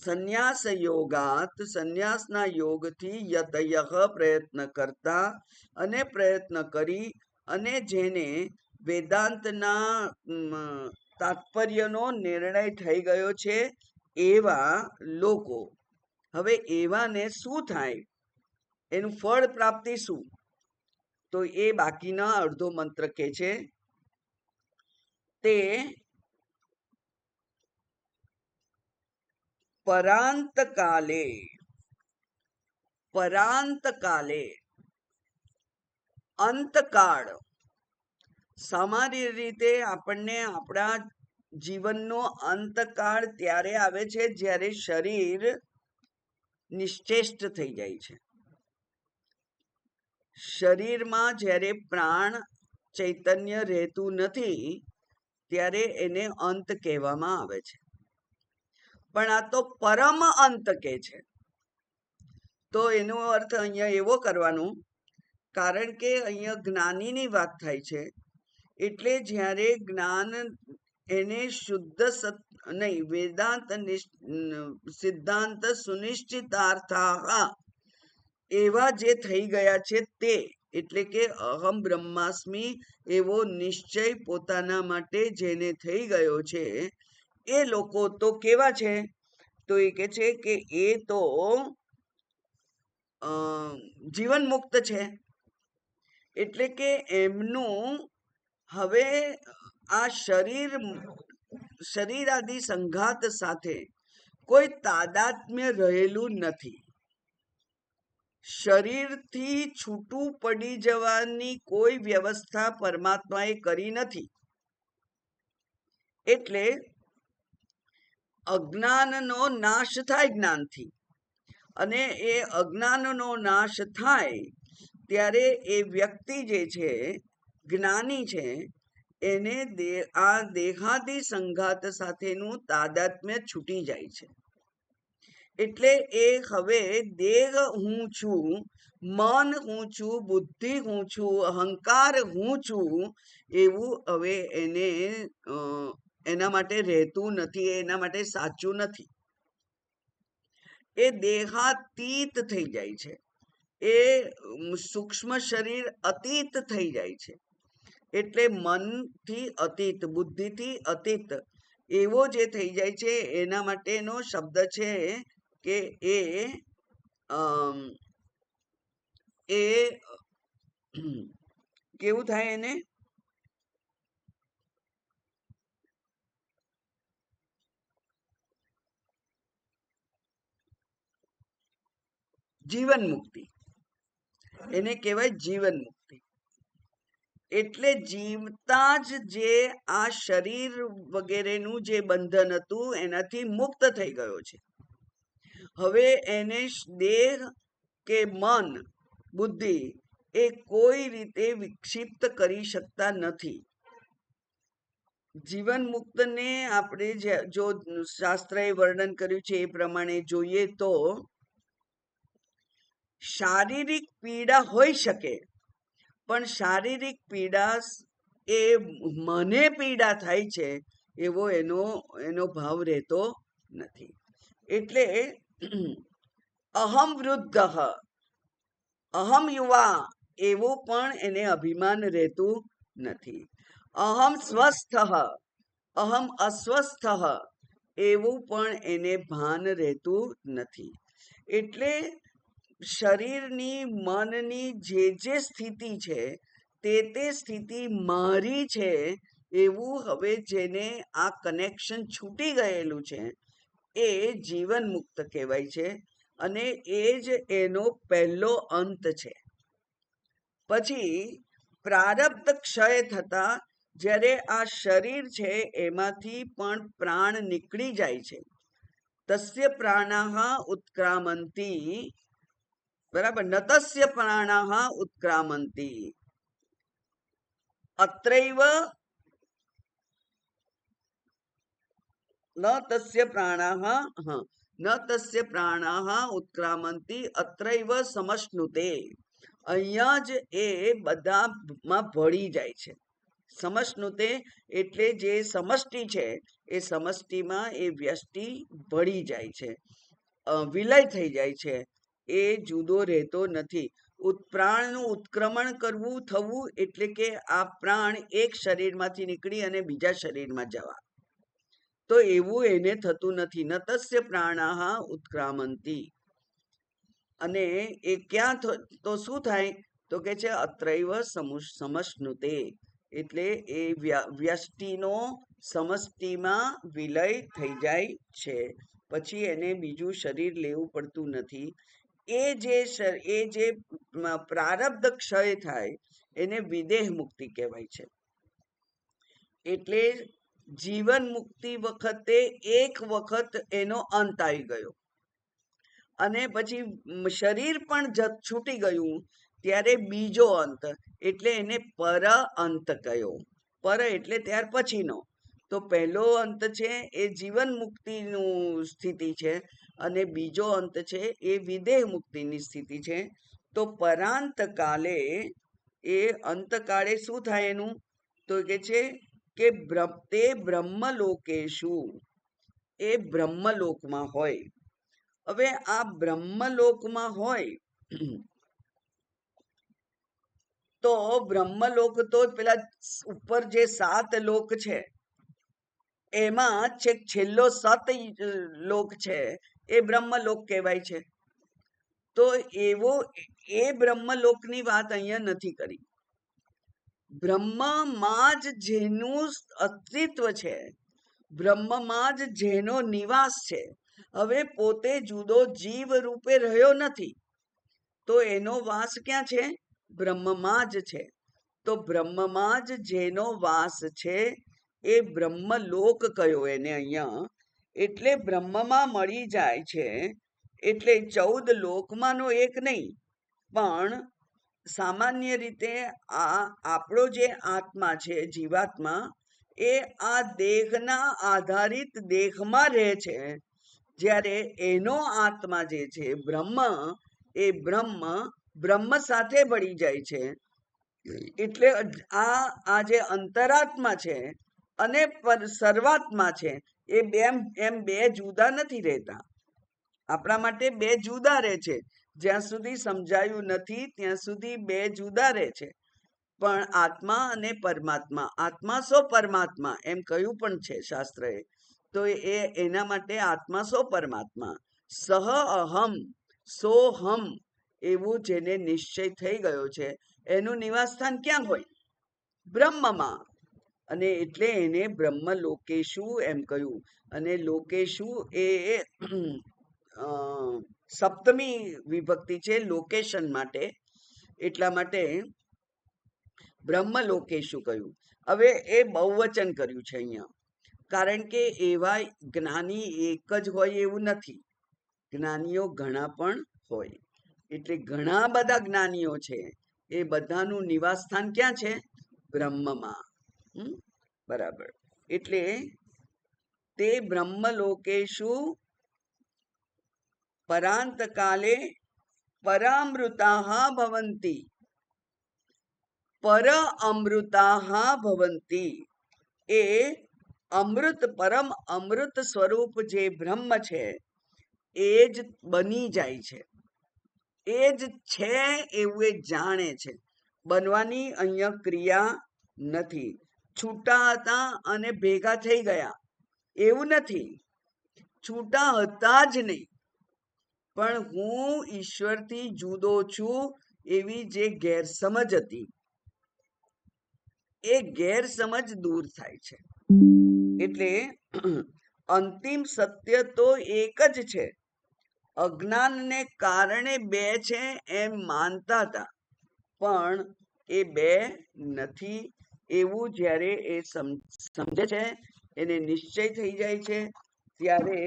સંન્યાસ યોગાત. સંન્યાસના યોગથી યતયઃ પ્રયત્ન કરતા, અને પ્રયત્ન કરી અને જેને વેદાંતના તાત્પર્યનો નિર્ણય થઈ ગયો છે એવા લોકો. હવે એવાને શું થાય, એનું ફળ પ્રાપ્તિ શું? તો એ બાકીના અડધો મંત્ર કે છે, તે પરાંતકાલે અંતકાળ. સામાન્ય રીતે આપણને આપણા જીવનનો અંતકાળ ત્યારે આવે છે જ્યારે શરીર નિશ્ચેષ્ટ થઈ જાય છે. શરીરમાં જ્યારે પ્રાણ ચૈતન્ય રહેતું નથી ત્યારે એને અંત કહેવામાં આવે છે. પણ આ તો પરમ અંત કે છે. તો એનો અર્થ અહીંયા એવો કરવાનો, કારણ કે અહીંયા જ્ઞાનીની વાત થાય છે, એટલે જ્યારે જ્ઞાન એને શુદ્ધ નહીં, વેદાંત સિદ્ધાંત સુનિશ્ચિતાર્થા એવા જે થઈ ગયા છે તે, એટલે કે અહમ બ્રહ્માસ્મિ એવો નિશ્ચય પોતાના માટે જેને થઈ ગયો છે, એ લોકો તો કેવા છે? તો એ કે છે કે એ તો જીવન મુક્ત છે. એટલે કે એમનું હવે આ શરીર આદિ સંઘાત સાથે કોઈ તાદાત્મ્ય રહેલું નથી. શરીરથી છૂટું પડી જવાની કોઈ વ્યવસ્થા પરમાત્માએ કરી નથી. એટલે અજ્ઞાનનો નાશ થાય જ્ઞાનથી, અને એ અજ્ઞાનનો નાશ થાય ત્યારે એ વ્યક્તિ જે છે, જ્ઞાની છે, એને આ દેહાદી સંઘાત સાથેનું તાદાત્મ્ય છૂટી જાય છે. એટલે એ હવે દેહ હું છું, મન હું છું, બુદ્ધિ હું છું, અહંકાર હું છું, એવું હવે એને એના માટે રહેતું નથી, એના માટે સાચું નથી. એ દેહાતીત થઈ જાય છે, એ સૂક્ષ્મ શરીર અતીત થઈ જાય છે. એટલે મનથી અતીત, બુદ્ધિથી અતીત એવો જે થઈ જાય છે, એના માટેનો શબ્દ છે કે એ કેવું થાય એને? જીવન મુક્તિ. એને કહેવાય જીવન મુક્તિ. એટલે જીવતા જ જે આ શરીર વગેરેનું જે બંધન હતું એનાથી મુક્ત થઈ ગયો છે. હવે એને દેહ કે મન, બુદ્ધિ એ કોઈ રીતે વિક્ષિપ્ત કરી શકતા નથી. જીવન મુક્તને આપણે જો શાસ્ત્રએ વર્ણન કર્યું છે એ પ્રમાણે જોઈએ તો શારીરિક પીડા હોઈ શકે, પણ શારીરિક પીડા એ મને પીડા થાય છે એવો એનો ભાવ રહેતો નથી. એટલે અહમ વૃદ્ધ, અહમ યુવા એવું પણ એને અભિમાન રહેતું નથી. અહમ સ્વસ્થ, અહમ અસ્વસ્થ એવું પણ એને ભાન રહેતું નથી. એટલે શરીરની, મનની જે સ્થિતિ છે તે સ્થિતિ મારી છે એવું હવે જેને આ કનેક્શન છૂટી ગયેલું છે એ જીવન મુક્ત કહેવાય છે, અને એ જ એનો પહેલો અંત છે. પછી પ્રારબ્ધ ક્ષય થતા જ્યારે આ શરીર છે એમાંથી પણ પ્રાણ નીકળી જાય છે. તસ્ય પ્રાણાહ ઉત્ક્રામંતી, બરાબર, નતસ્ય પ્રાણાહ ઉત્ક્રામંતી અત્રૈવ ન તસ્ય પ્રાણાહ ઉત્ક્રામંતી અત્રૈવ સમશ્નુતે. અહીંયા જ એ બધામાં ભળી જાય છે. સમશ્નુતે એટલે જે સમષ્ટિ છે એ સમષ્ટિમાં એ વ્યષ્ટિ ભળી જાય છે, વિલય થઈ જાય છે, એ જુદો રહેતો નથી. પ્રાણનું ઉત્ક્રમણ કરવું, થવું એટલે કે આ પ્રાણ એક શરીરમાંથી નીકળી અને બીજા શરીરમાં જવા. તો એવું એને થતું નથી. ન તસ્ય પ્રાણાહ ઉત્ક્રામંતી. અને એ ક્યાં તો શું થાય તો કે છે અત્રૈવ સમશ્નુતે, એટલે એ વ્યષ્ટિનો સમષ્ટિમાં વિલય થઈ જાય છે. પછી એને બીજું શરીર લેવું પડતું નથી. એ જે પ્રારબ્ધ ક્ષય થાય એને વિદેહ મુક્તિ કહેવાય છે. એટલે જીવન મુક્તિ વખતે એક વખત એનો અંત આવી ગયો, અને પછી શરીર પણ છૂટી ગયું ત્યારે બીજો અંત, એટલે એને પર અંત કહ્યો. પર એટલે ત્યાર પછીનો. તો પહેલો અંત છે એ જીવન મુક્તિનું સ્થિતિ છે, અને બીજો અંત છે એ વિદેહ મુક્તિની સ્થિતિ છે. તો પરાંત કાલે, એ અંતકાળે શું થાય એનું તો કે છે કે તે બ્રહ્મલોકેશુ, એ બ્રહ્મલોકમાં હોય. હવે આ બ્રહ્મલોકમાં હોય તો બ્રહ્મલોક તો પેલા ઉપર જે 7 લોક છે એમાં છેલ્લો 7 લોક છે એ બ્રહ્મલોક કહેવાય છે. તો એ બ્રહ્મલોકની વાત અહીંયા નથી કરી. બ્રહ્મમાં જ જેનું અસ્તિત્વ છે, બ્રહ્મમાં જ જેનો નિવાસ છે. હવે પોતે જુદો જીવ રૂપે રહ્યો નથી, તો એનો વાસ ક્યાં છે? બ્રહ્મમાં જ છે. તો બ્રહ્મમાં જ જેનો વાસ છે એ બ્રહ્મલોક કયો એને અહીંયા. એટલે બ્રહ્મમાં મળી જાય છે. એટલે 14 લોકમાંનો એક નહીં, પણ સામાન્ય રીતે આપણો જે આત્મા છે, જીવાત્મા, એ આ દેહના આધારિત દેહમાં રહે છે. જ્યારે એનો આત્મા જે છે બ્રહ્મ, એ બ્રહ્મ સાથે ભળી જાય છે. એટલે આ જે અંતરાત્મા છે અને સર્વાત્મા છે, એ એમ બે જુદા નથી રહેતા. આપણા માટે બે જુદા રહે છે. જ્યાં સુધી સમજાયું નથી ત્યાં સુધી બે જુદા રહે છે. પણ આત્મા અને પરમાત્મા, આત્મા સો પરમાત્મા એમ કહ્યું પણ છે શાસ્ત્રએ. તો એના માટે આત્મા સો પરમાત્મા, સહ અહમ સોહમ, એવું જેને નિશ્ચય થઈ ગયો છે એનું નિવાસ સ્થાન ક્યાં હોય? બ્રહ્મમાં. અને એટલે એને બ્રહ્મ લોકેશુ એમ કહ્યું. અને લોકેશુ એ સપ્તમી વિભક્તિ છે લોકેશન માટે, એટલા માટે બ્રહ્મ લોકેશુ કહ્યું. હવે એ બહુવચન કર્યું છે અહીંયા, કારણ કે એવા જ્ઞાની એક જ હોય એવું નથી. જ્ઞાનીઓ ઘણા પણ હોય. એટલે ઘણા બધા જ્ઞાનીઓ છે, એ બધાનું નિવાસ સ્થાન ક્યાં છે? બ્રહ્મમાં. બરાબર. એટલે તે બ્રહ્મલોકેશુ પરાંત કાલે પરામૃતાઃ ભવંતી. પર અમૃતાઃ ભવંતી, એ અમૃત, પરમ અમૃત સ્વરૂપ જે બ્રહ્મ છે એ જ બની જાય છે. એ જ છે એવું એ જાણે છે. બનવાની અહીંયા ક્રિયા નથી. છૂટા હતા અને ભેગા થઈ ગયા એવું નથી. છૂટા હતા જ નહીં, પણ હું ઈશ્વરથી જુદો છું એવી જે ગેરસમજ હતી, એ ગેરસમજ દૂર થાય છે. એટલે અંતિમ સત્ય તો એક જ છે. અજ્ઞાનને કારણે બે છે એમ માનતા હતા, પણ એ બે નથી એવું જ્યારે એ સમજે છે, એને નિશ્ચય થઈ જાય છે, ત્યારે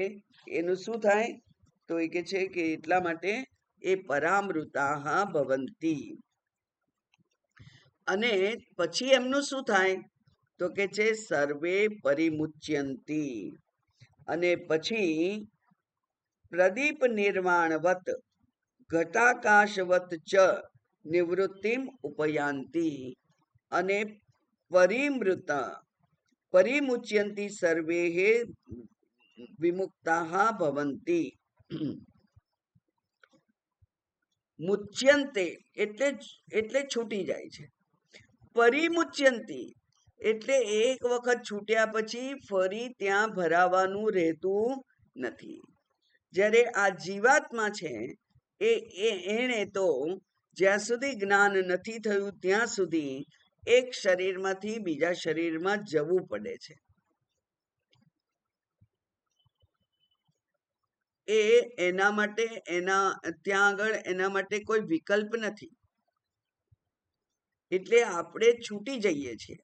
એનું શું થાય તો એ કે છે કે એટલા માટે એ પરામૃતાઃ ભવંતી. અને પછી એમનું શું થાય તો કે છે સર્વે પરિમુચ્યંતી. અને પછી પ્રદીપ નિર્વાણવત ઘટાકાશવત ચ નિવૃત્તિમ ઉપયાંતી. અને પરિમુચ્યંતી સર્વે વિમુક્તાઃ ભવંતી. મુચ્યંતે એટલે છૂટી જાય છે. પરિમુચ્યંતી એટલે એક વખત છૂટ્યા પછી ફરી ત્યાં ભરાવાનું રહેતું નથી. જ્યારે આ જીવાત્મા છે એણે તો જ્યાં સુધી જ્ઞાન નથી થયું ત્યાં સુધી એક શરીરમાંથી બીજા શરીરમાં જવું પડે છે. એના માટે ત્યાં આગળ એના માટે કોઈ વિકલ્પ નથી. એટલે આપણે છૂટી જઈએ છીએ.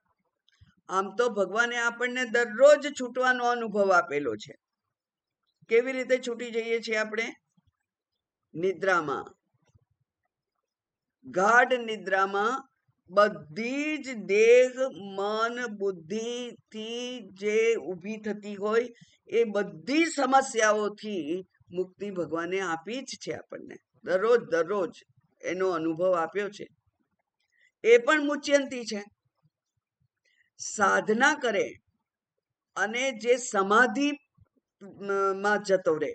આમ તો ભગવાને આપણને દરરોજ છૂટવાનો અનુભવ આપેલો છે. કેવી રીતે છૂટી જઈએ છીએ આપણે? નિદ્રામાં, ગાઢ નિદ્રામાં બધી જ દેહ, મન, બુદ્ધિથી જે ઊભી થતી હોય એ બધી સમસ્યાઓથી મુક્તિ ભગવાને આપી જ છે આપણને. દરરોજ એનો અનુભવ આપ્યો છે. એ પણ મુચ્યંતી છે. સાધના કરે અને જે સમાધિ માં જતો રહે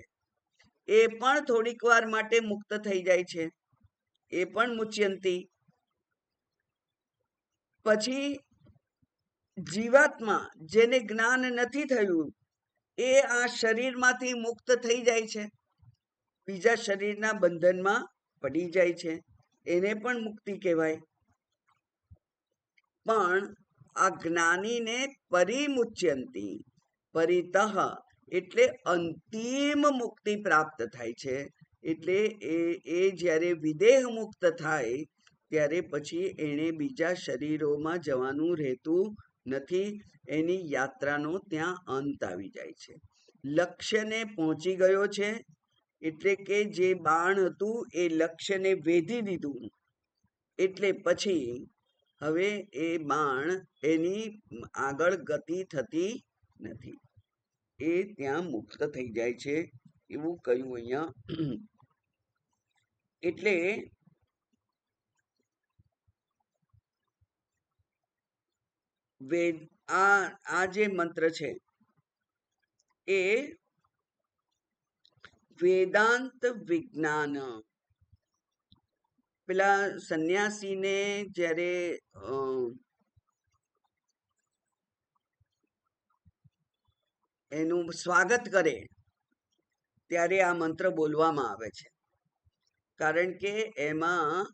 એ પણ થોડીક વાર માટે મુક્ત થઈ જાય છે. એ પણ મુચ્યંતી. પછી જીવાત્મા જેને જ્ઞાન નથી થયું એ આ શરીરમાંથી મુક્ત થઈ જાય છે, બીજા શરીરના બંધનમાં પડી જાય છે. એને પણ મુક્તિ કહેવાય. પણ આ જ્ઞાનીને પરિમુચ્યંતી, પરિતઃ એટલે અંતિમ મુક્તિ પ્રાપ્ત થાય છે. એટલે એ જ્યારે વિદેહ મુક્ત થાય ત્યારે પછી એને બીજા શરીરોમાં જવાનું રહેતું નથી. એની યાત્રાનો ત્યાં અંત આવી જાય છે. લક્ષ્યને પહોંચી ગયો છે. એટલે કે જે બાણ હતું એ લક્ષ્યને વેધી દીધું. એટલે પછી હવે એ બાણ એની આગળ ગતિ થતી નથી. એ ત્યાં મુક્ત થઈ જાય છે એવું કહ્યું અહીંયા. એટલે આ જે મંત્ર છે એ વેદાંત વિજ્ઞાન. પેલા સંન્યાસીને જ્યારે એનું સ્વાગત કરે ત્યારે આ મંત્ર બોલવામાં આવે છે. કારણ કે એમાં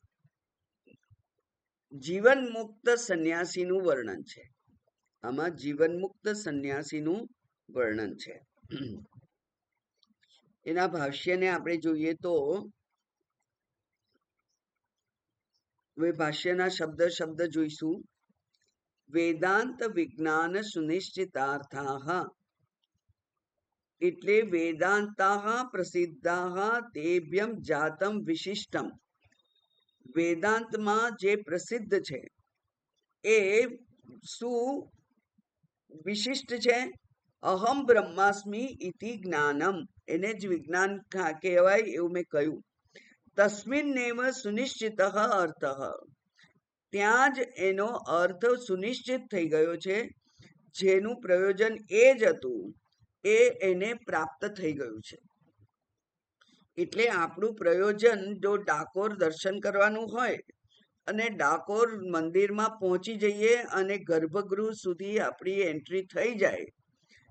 જીવન મુક્ત સંન્યાસીનું વર્ણન છે. આમાં જીવન મુક્ત સંન્યાસીનું વર્ણન છે. એના ભાષ્યને આપણે જોઈએ તો હવે ભાષ્યના શબ્દ જોઈશું. વેદાંત વિજ્ઞાન સુનિશ્ચિતાર્થાઃ એટલે વેદાંતાઃ પ્રસિદ્ધાઃ તેભ્યમ જાતમ વિશિષ્ટમ. વેદાંતમાં જે પ્રસિદ્ધ છે એ શું વિશિષ્ટ છે? અહમ બ્રહ્માસ્મિ ઇતિ જ્ઞાનમ. એને જ વિજ્ઞાન કહેવાય એવું મેં કહ્યું. તસ્મિન્નેવ સુનિશ્ચિત અર્થ. ત્યાં જ એનો અર્થ સુનિશ્ચિત થઈ ગયો છે. જેનું પ્રયોજન એ જ હતું એ એને પ્રાપ્ત થઈ ગયું છે. એટલે આપણું પ્રયોજન જો ડાકોર દર્શન કરવાનું હોય અને ડાકોર મંદિરમાં પહોંચી જઈએ અને ગર્ભગૃહ સુધી આપણી એન્ટ્રી થઈ જાય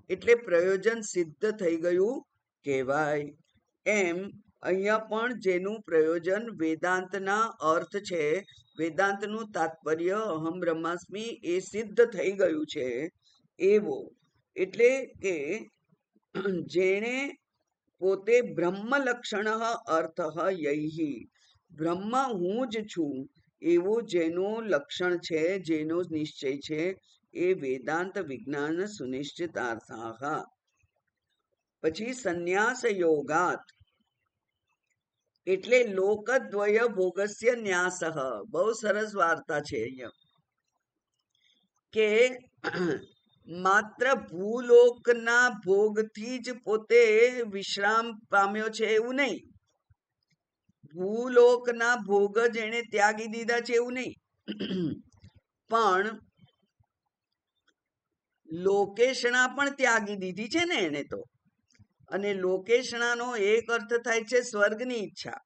એટલે પ્રયોજન સિદ્ધ થઈ ગયું કહેવાય. એમ અહીંયા પણ જેનું પ્રયોજન વેદાંતના અર્થ છે, વેદાંતનું તાત્પર્ય અહમ બ્રહ્માસ્મિ એ સિદ્ધ થઈ ગયું છે એવો. એટલે કે જેણે પોતે બ્રહ્મ લક્ષણ અર્થ યૈહિ, બ્રહ્મ હું જ છું એવું જેનું લક્ષણ છે, જેનો નિશ્ચય છે એ વેદાંત વિજ્ઞાન સુનિશ્ચિતાર્થાઃ. પછી સંન્યાસ યોગાત એટલે લોકદ્વય ભોગસ્ય ન્યાસ. બહુ સરસ વાર્તા છે અહીંયા કે માત્ર ભૂલોકના ભોગથી જ પોતે વિશ્રામ પામ્યો છે એવું નહીં. ભૂલોકના ભોગ જ એને ત્યાગી દીધા છે એવું નહીં. પણ લોકેશણા પણ ત્યાગી દીધી છે ને એને તો. અને લોકેશણાનો એક અર્થ થાય છે સ્વર્ગની ઈચ્છા.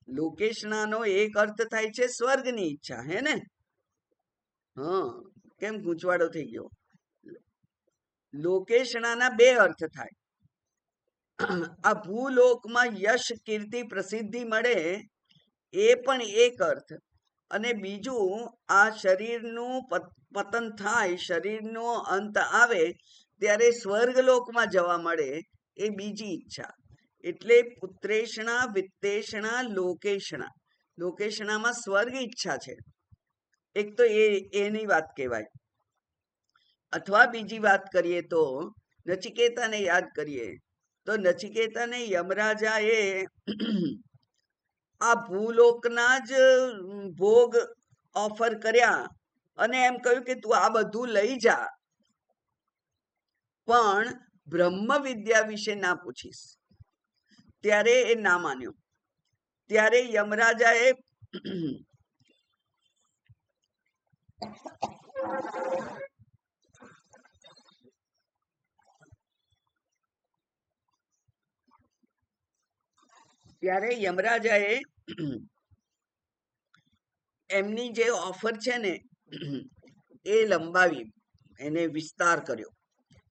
લોકેશણાનો એક અર્થ થાય છે સ્વર્ગની ઈચ્છા, હે ને? હા, કેમ ગૂંચવાડો થઈ ગયો? લોકેશણાના બે અર્થ થાય. આ ભૂલોકમાં યશ, કીર્તિ, પ્રસિદ્ધિ મળે એ પણ એક અર્થ, અને બીજું આ શરીરનું પતન થાય, શરીરનો અંત આવે ત્યારે સ્વર્ગલોકમાં જવા મળે એ બીજી ઈચ્છા. એટલે પુત્રેષણા, વિત્તેષણા, લોકેશણા. લોકેશણામાં સ્વર્ગ ઈચ્છા છે, એક તો એની વાત કહેવાય. અથવા બીજી વાત કરીએ તો નચિકેતાને યાદ કરીએ તો નચિકેતાને યમરાજાએ આ ભૂલોકના જ ભોગ ઓફર કર્યા અને એમ કહ્યું કે તું આ બધું લઈ જા, પણ બ્રહ્મ વિદ્યા વિશે ના પૂછીશ. ત્યારે એ ના માન્યો. ત્યારે યમરાજાએ એમની જે ઓફર છે ને એ લંબાવી, એને વિસ્તાર કર્યો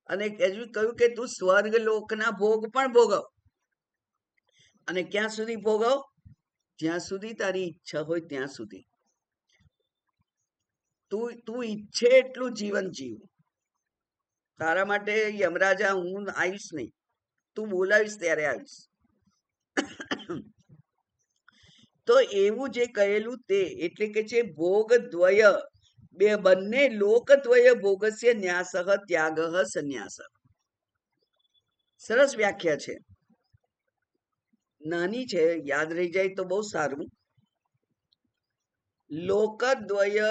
અને કહ્યું કે તું સ્વર્ગ લોકના ભોગ પણ ભોગવ, અને ક્યાં સુધી ભોગવ? જ્યાં સુધી તારી ઈચ્છા હોય ત્યાં સુધી. તું ઈચ્છે એટલું જીવન જીવ. તારા માટે યમરાજા હું આવીશ નહીં, તું બોલાવીશ ત્યારે આવીશ. તો એવું જે કહેલું તે એટલે કે છે ભોગ દ્વય, બંને લોકદ્વય ભોગસ્ય ન્યાસઃ ત્યાગઃ સંન્યાસ. સરસ વ્યાખ્યા છે, નાની છે, યાદ રહી જાય તો બહુ સારું. લોકદ્વય,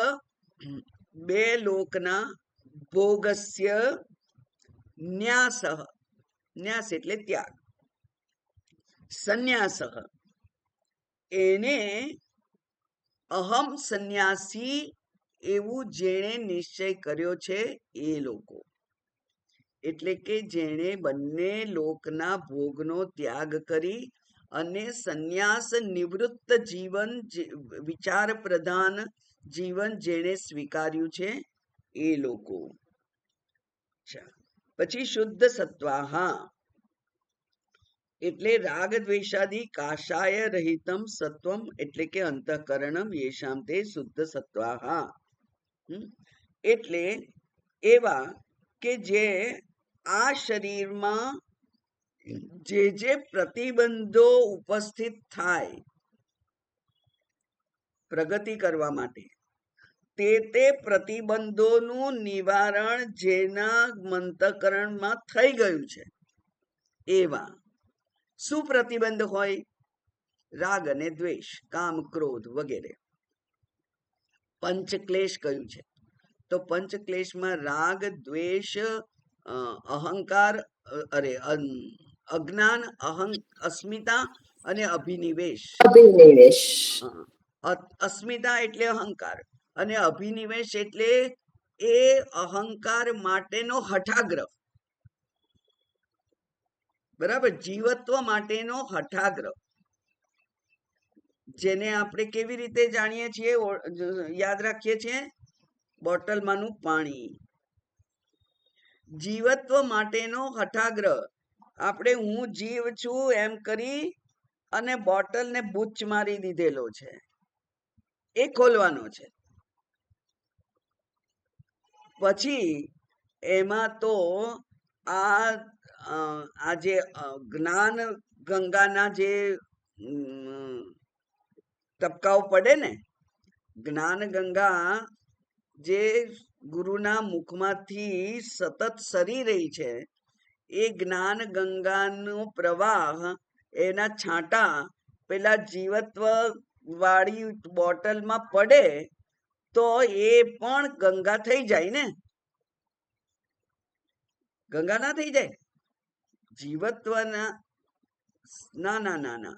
બે લોકના, ભોગસ્ય ન્યાસઃ, ન્યાસ એટલે ત્યાગ, સંન્યાસઃ એને અહમ સંન્યાસી એવું જેણે નિશ્ચય કર્યો છે એ લોકો. એટલે કે જેણે બંને લોકના ભોગનો ત્યાગ કરી અને સંન્યાસ નિવૃત્ત જીવન, વિચાર પ્રધાન જીવન જેણે સ્વીકાર્યું છે એ લોકો. પછી શુદ્ધ સત્વાહા એટલે રાગ દ્વેષાદી કાષાય રહિતમ સત્વમ, એટલે કે અંતઃકરણમ યેષામ તે શુદ્ધ સત્વાહા. એટલે એવા કે જે આ શરીરમાં જે પ્રતિબંધો ઉપસ્થિત થાય પ્રગતિ કરવા માટે, તે પ્રતિબંધોનું નિવારણ જેના અંતઃકરણમાં થઈ ગયું છે એવા. શું પ્રતિબંધ હોય? રાગ અને દ્વેષ, કામ, ક્રોધ વગેરે. પંચક્લેશ કયું છે તો પંચક્લેશમાં રાગ, દ્વેષ, અહંકાર, અજ્ઞાન, અસ્મિતા અને અભિનિવેશ. અસ્મિતા એટલે અહંકાર, અને અભિનિવેશ એટલે એ અહંકાર માટેનો હઠાગ્રહ. બરાબર, જીવત્વ માટેનો હઠાગ્રહ, જેને આપણે કેવી રીતે જાણીએ છીએ, યાદ રાખીએ છીએ? બોટલમાંનું પાણી. જીવત્વ માટેનો હઠાગ્રહ. આપણે હું જીવ છું એમ કરી અને બોટલને બૂચ મારી દીધેલો છે, એ ખોલવાનો છે. પછી એમાં તો આ જે જ્ઞાન ગંગાના જે ટપકાઓ પડે ને, જ્ઞાન ગંગા જે ગુરુના મુખમાંથી સતત સરી રહી છે, એ જ્ઞાન ગંગાનો પ્રવાહ, એના છાંટા પેલા જીવત્વ વાળી બોટલમાં પડે તો એ પણ ગંગા થઈ જાય ને? ગંગા ના થઈ જાય? જીવત્વના ના ના ના ના.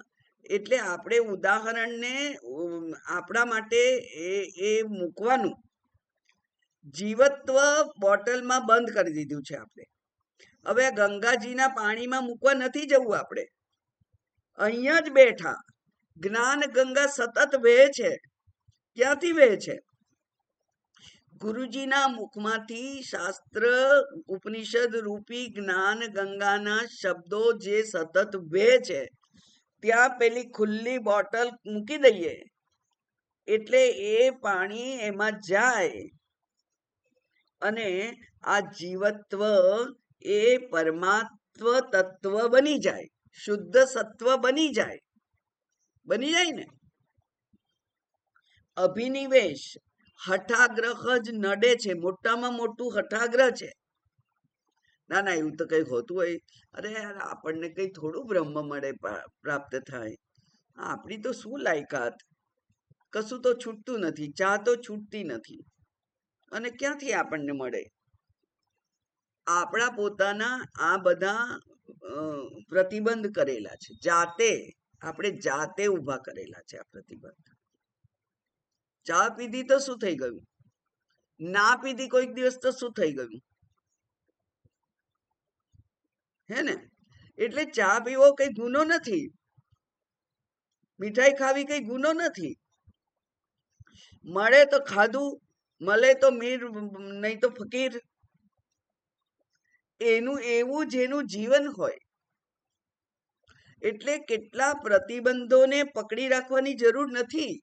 એટલે આપણે ઉદાહરણને આપણા માટે એ મૂકવાનું. જીવત્વ બોટલમાં બંધ કરી દીધું છે આપણે. હવે ગંગાજીના પાણીમાં મૂકવા નથી જવું આપણે, અહીંયા જ બેઠા જ્ઞાન ગંગા સતત વહે છે. ક્યાંથી વહે છે? ગુરુજીના મુખમાંથી શાસ્ત્ર ઉપનિષદ રૂપી જ્ઞાન ગંગાના શબ્દો જે સતત વહે છે, ત્યાં પેલી ખુલ્લી બોટલ મૂકી દઈએ એટલે એ પાણી એમાં જાય અને આ જીવત્વ એ પરમાત્મ તત્વ બની જાય, શુદ્ધ સત્વ બની જાય ને. અભિનિવેશ હઠાગ્રહ જ નડે છે, મોટામાં મોટું હઠાગ્રહ છે. ના એવું તો કઈ હોતું હોય? અરે યાર, આપણને કઈ થોડું બ્રહ્મ મળે, પ્રાપ્ત થાય? આપણી તો શું લાયકાત? કશું તો છૂટતું નથી, ચા તો છૂટતી નથી, અને ક્યાંથી આપણને મળે? આપણા પોતાના આ બધા પ્રતિબંધ કરેલા છે, આપણે જાતે ઉભા કરેલા છે આ પ્રતિબંધ. ચા પીધી તો શું થઈ ગયું? ના પીધી કોઈક દિવસ તો શું થઈ ગયું? હે ને? એટલે ચા પીવો કઈ ગુનો નથી, મીઠાઈ ખાવી કઈ ગુનો નથી. મળે તો ખાધું, મળે તો મીર, નહીં તો ફકીર. એનું એવું જેનું જીવન હોય. એટલે કેટલા પ્રતિબંધોને પકડી રાખવાની જરૂર નથી.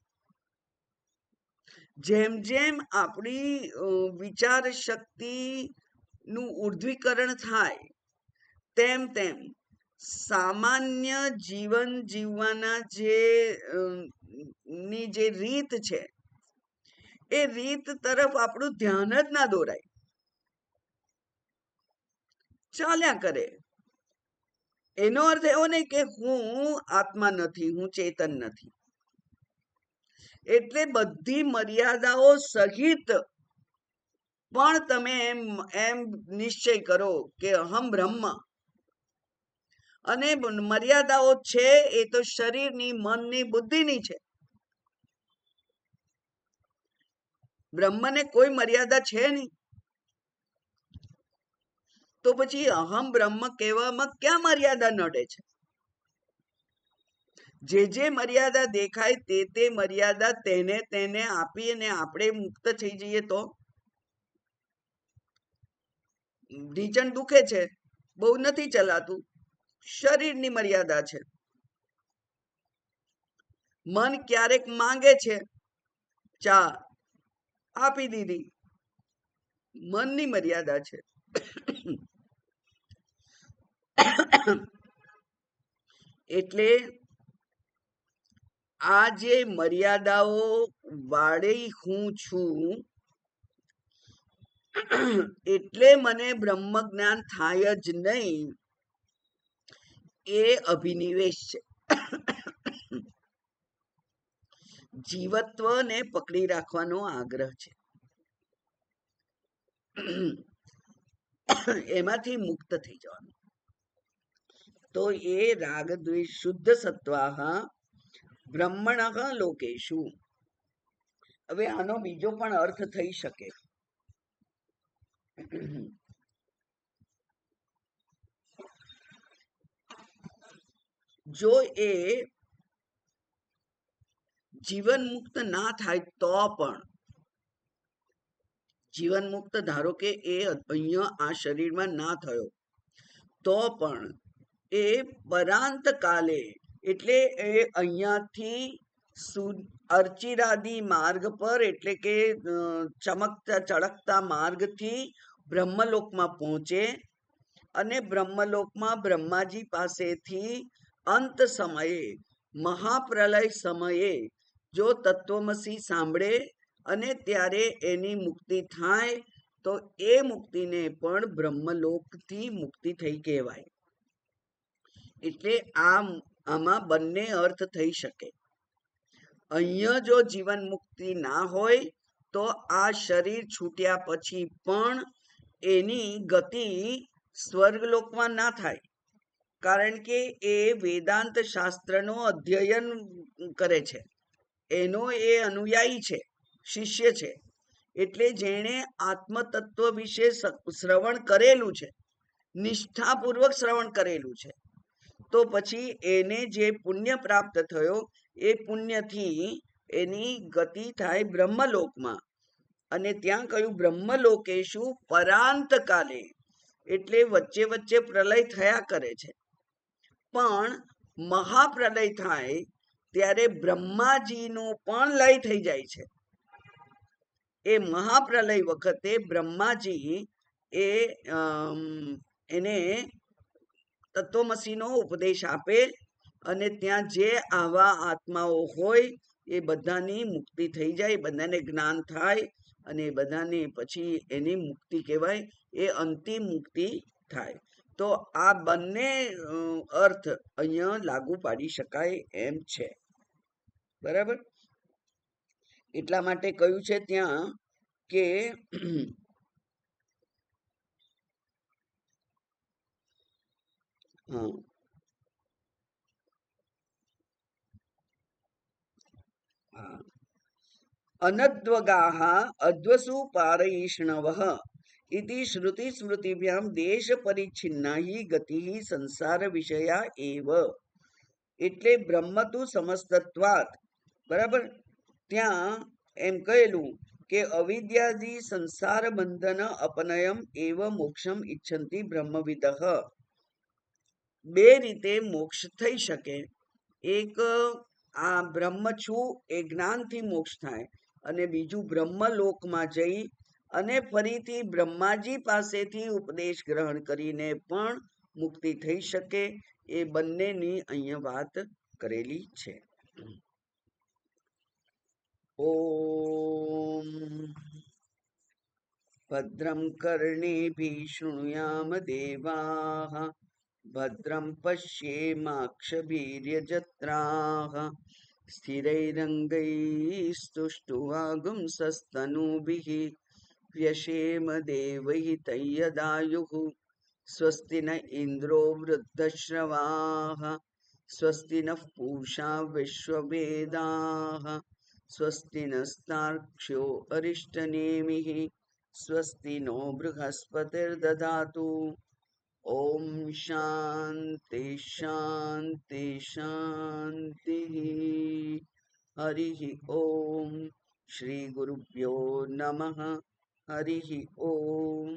જેમ જેમ આપણી વિચાર શક્તિ નું ઉર્ધ્વીકરણ થાય તેમ તેમ સામાન્ય જીવન જીવવાના જે રીત છે, એ રીત તરફ આપણું ધ્યાન જ ના દોરાય, ચાલ્યા કરે. એનો અર્થ એવો નહીં કે હું આત્મા નથી, હું ચેતન નથી. એટલે બધી મર્યાદાઓ સહિત પણ તમે એમ નિશ્ચય કરો કે અહમ બ્રહ્મ. અને મર્યાદાઓ છે એ તો શરીરની, મનની, બુદ્ધિની છે. બ્રહ્મને કોઈ મર્યાદા છે નહીં. તો પછી અહમ બ્રહ્મ કહેવામાં ક્યાં મર્યાદા નડે છે? જે મર્યાદા દેખાય તે મર્યાદા તેને આપી અને આપણે મુક્ત થઈ જઈએ તો? ઢીંચણ દુખે છે, બહુ નથી ચલાતું, શરીરની મર્યાદા છે. મન ક્યારેક માંગે છે, ચા આપી દીધી, મનની મર્યાદા છે. એટલે આ જે મર્યાદાઓ વાળી હું છું, એટલે મને બ્રહ્મ જ્ઞાન થાય જ નહીં, એ અભિનિવેશ છે. જીવત્વને પકડી રાખવાનો આગ્રહ છે. એમાંથી મુક્ત થઈ જવાનું. તો એ રાગ દ્વેષ શુદ્ધ સત્વાહ બ્રહ્મણઃ લોકેશુ. હવે આનો બીજો પણ અર્થ થઈ શકે. જો એ જીવન મુક્ત ના થાય તો પણ, જીવન મુક્ત ધારો કે એ અહીંયા આ શરીરમાં ના થયો તો પણ એ પરાંત કાલે, એટલે એ અહીંયાથી અર્ચિરાદી માર્ગ પર, એટલે કે ચમકતા ચળકતા માર્ગથી બ્રહ્મલોકમાં પહોંચે, અને બ્રહ્મલોકમાં બ્રહ્માજી પાસેથી અંત સમયે, મહાપ્રલય સમયે જો તત્વમસી સાંભળે અને ત્યારે એની મુક્તિ થાય તો એ મુક્તિને પણ બ્રહ્મલોકથી મુક્તિ થઈ કહેવાય. એટલે આમાં બંને અર્થ થઈ શકે. અહીંયા જો જીવન મુક્તિ ના હોય તો આ શરીર છૂટ્યા પછી પણ એની ગતિ સ્વર્ગલોકમાં ના થાય, કારણ કે એ વેદાંત શાસ્ત્રનો અધ્યયન કરે છે, એનો એ અનુયાયી છે, શિષ્ય છે. એટલે જેણે આત્મતત્વ વિશે શ્રવણ કરેલું છે, નિષ્ઠાપૂર્વક શ્રવણ કરેલું છે, તો પછી એને જે પુણ્ય પ્રાપ્ત થયો એ પુણ્યથી એની ગતિ થાય બ્રહ્મલોકમાં, અને ત્યાં કહ્યું બ્રહ્મલોકેશુ પરાંત કાલે, એટલે વચ્ચે વચ્ચે પ્રલય થયા કરે છે, પણ મહાપ્રલય થાય ત્યારે બ્રહ્માજીનું પણ લય થઈ જાય છે. એ મહાપ્રલય વખતે બ્રહ્માજી એ એને તત્વમસીનો ઉપદેશ આપે અને ત્યાં જે આવા આત્માઓ હોય એ બધાની મુક્તિ થઈ જાય, બધાને જ્ઞાન થાય અને બધાને પછી એની મુક્તિ કહેવાય, એ અંતિમ મુક્તિ થાય. તો આ બંને અર્થ અહીંયા લાગુ પાડી શકાય એમ છે. બરાબર. એટલા માટે કહ્યું છે ત્યાં કે અનદ્વગાહ અદ્વસુ પારયિષ્ણવઃ ઇતિ શ્રુતિ સ્મૃતિભ્યામ દેશ પરિચ્છિન્ના હિ ગતિ સંસાર વિષયા એવ. એટલે બ્રહ્મ તુ સમસ્તત્વાત. બરાબર. ત્યાં એમ કહેલું કે અવિદ્યાદિ સંસાર બંધન અપનયમ એવ મોક્ષમ ઈચ્છંતિ બ્રહ્મવિદઃ. બે રીતે મોક્ષ થઈ શકે. એક આ બ્રહ્મ છું એ જ્ઞાનથી મોક્ષ થાય, અને બીજું બ્રહ્મલોકમાં જઈ અને ફરીથી બ્રહ્માજી પાસેથી ઉપદેશ ગ્રહણ કરીને પણ મુક્તિ થઈ શકે. એ બંનેની અહીંયા વાત કરેલી છે. ઓમ ભદ્રમ કર્ણેભિઃ શૃણુયામ દેવાઃ ભદ્રમ પશ્યેમાક્ષભીર્યજત્રાઃ સ્થિરૈરङ्गैस्तुष्टुवागुंसस्तनूभिः व्यशेम देवहितैर्यदायुः स्वस्ति न इन्द्रो वृद्धश्रवाः स्वस्ति नः पूषा विश्ववेदाः स्वस्ति नस्तार्क्ष्यो अरिष्टनेमिः स्वस्ति नो बृहस्पतिर्दधातु. ओम शांति शांति शांति. हरिः ओम. श्री गुरुभ्यो नमः. हरिः ओम.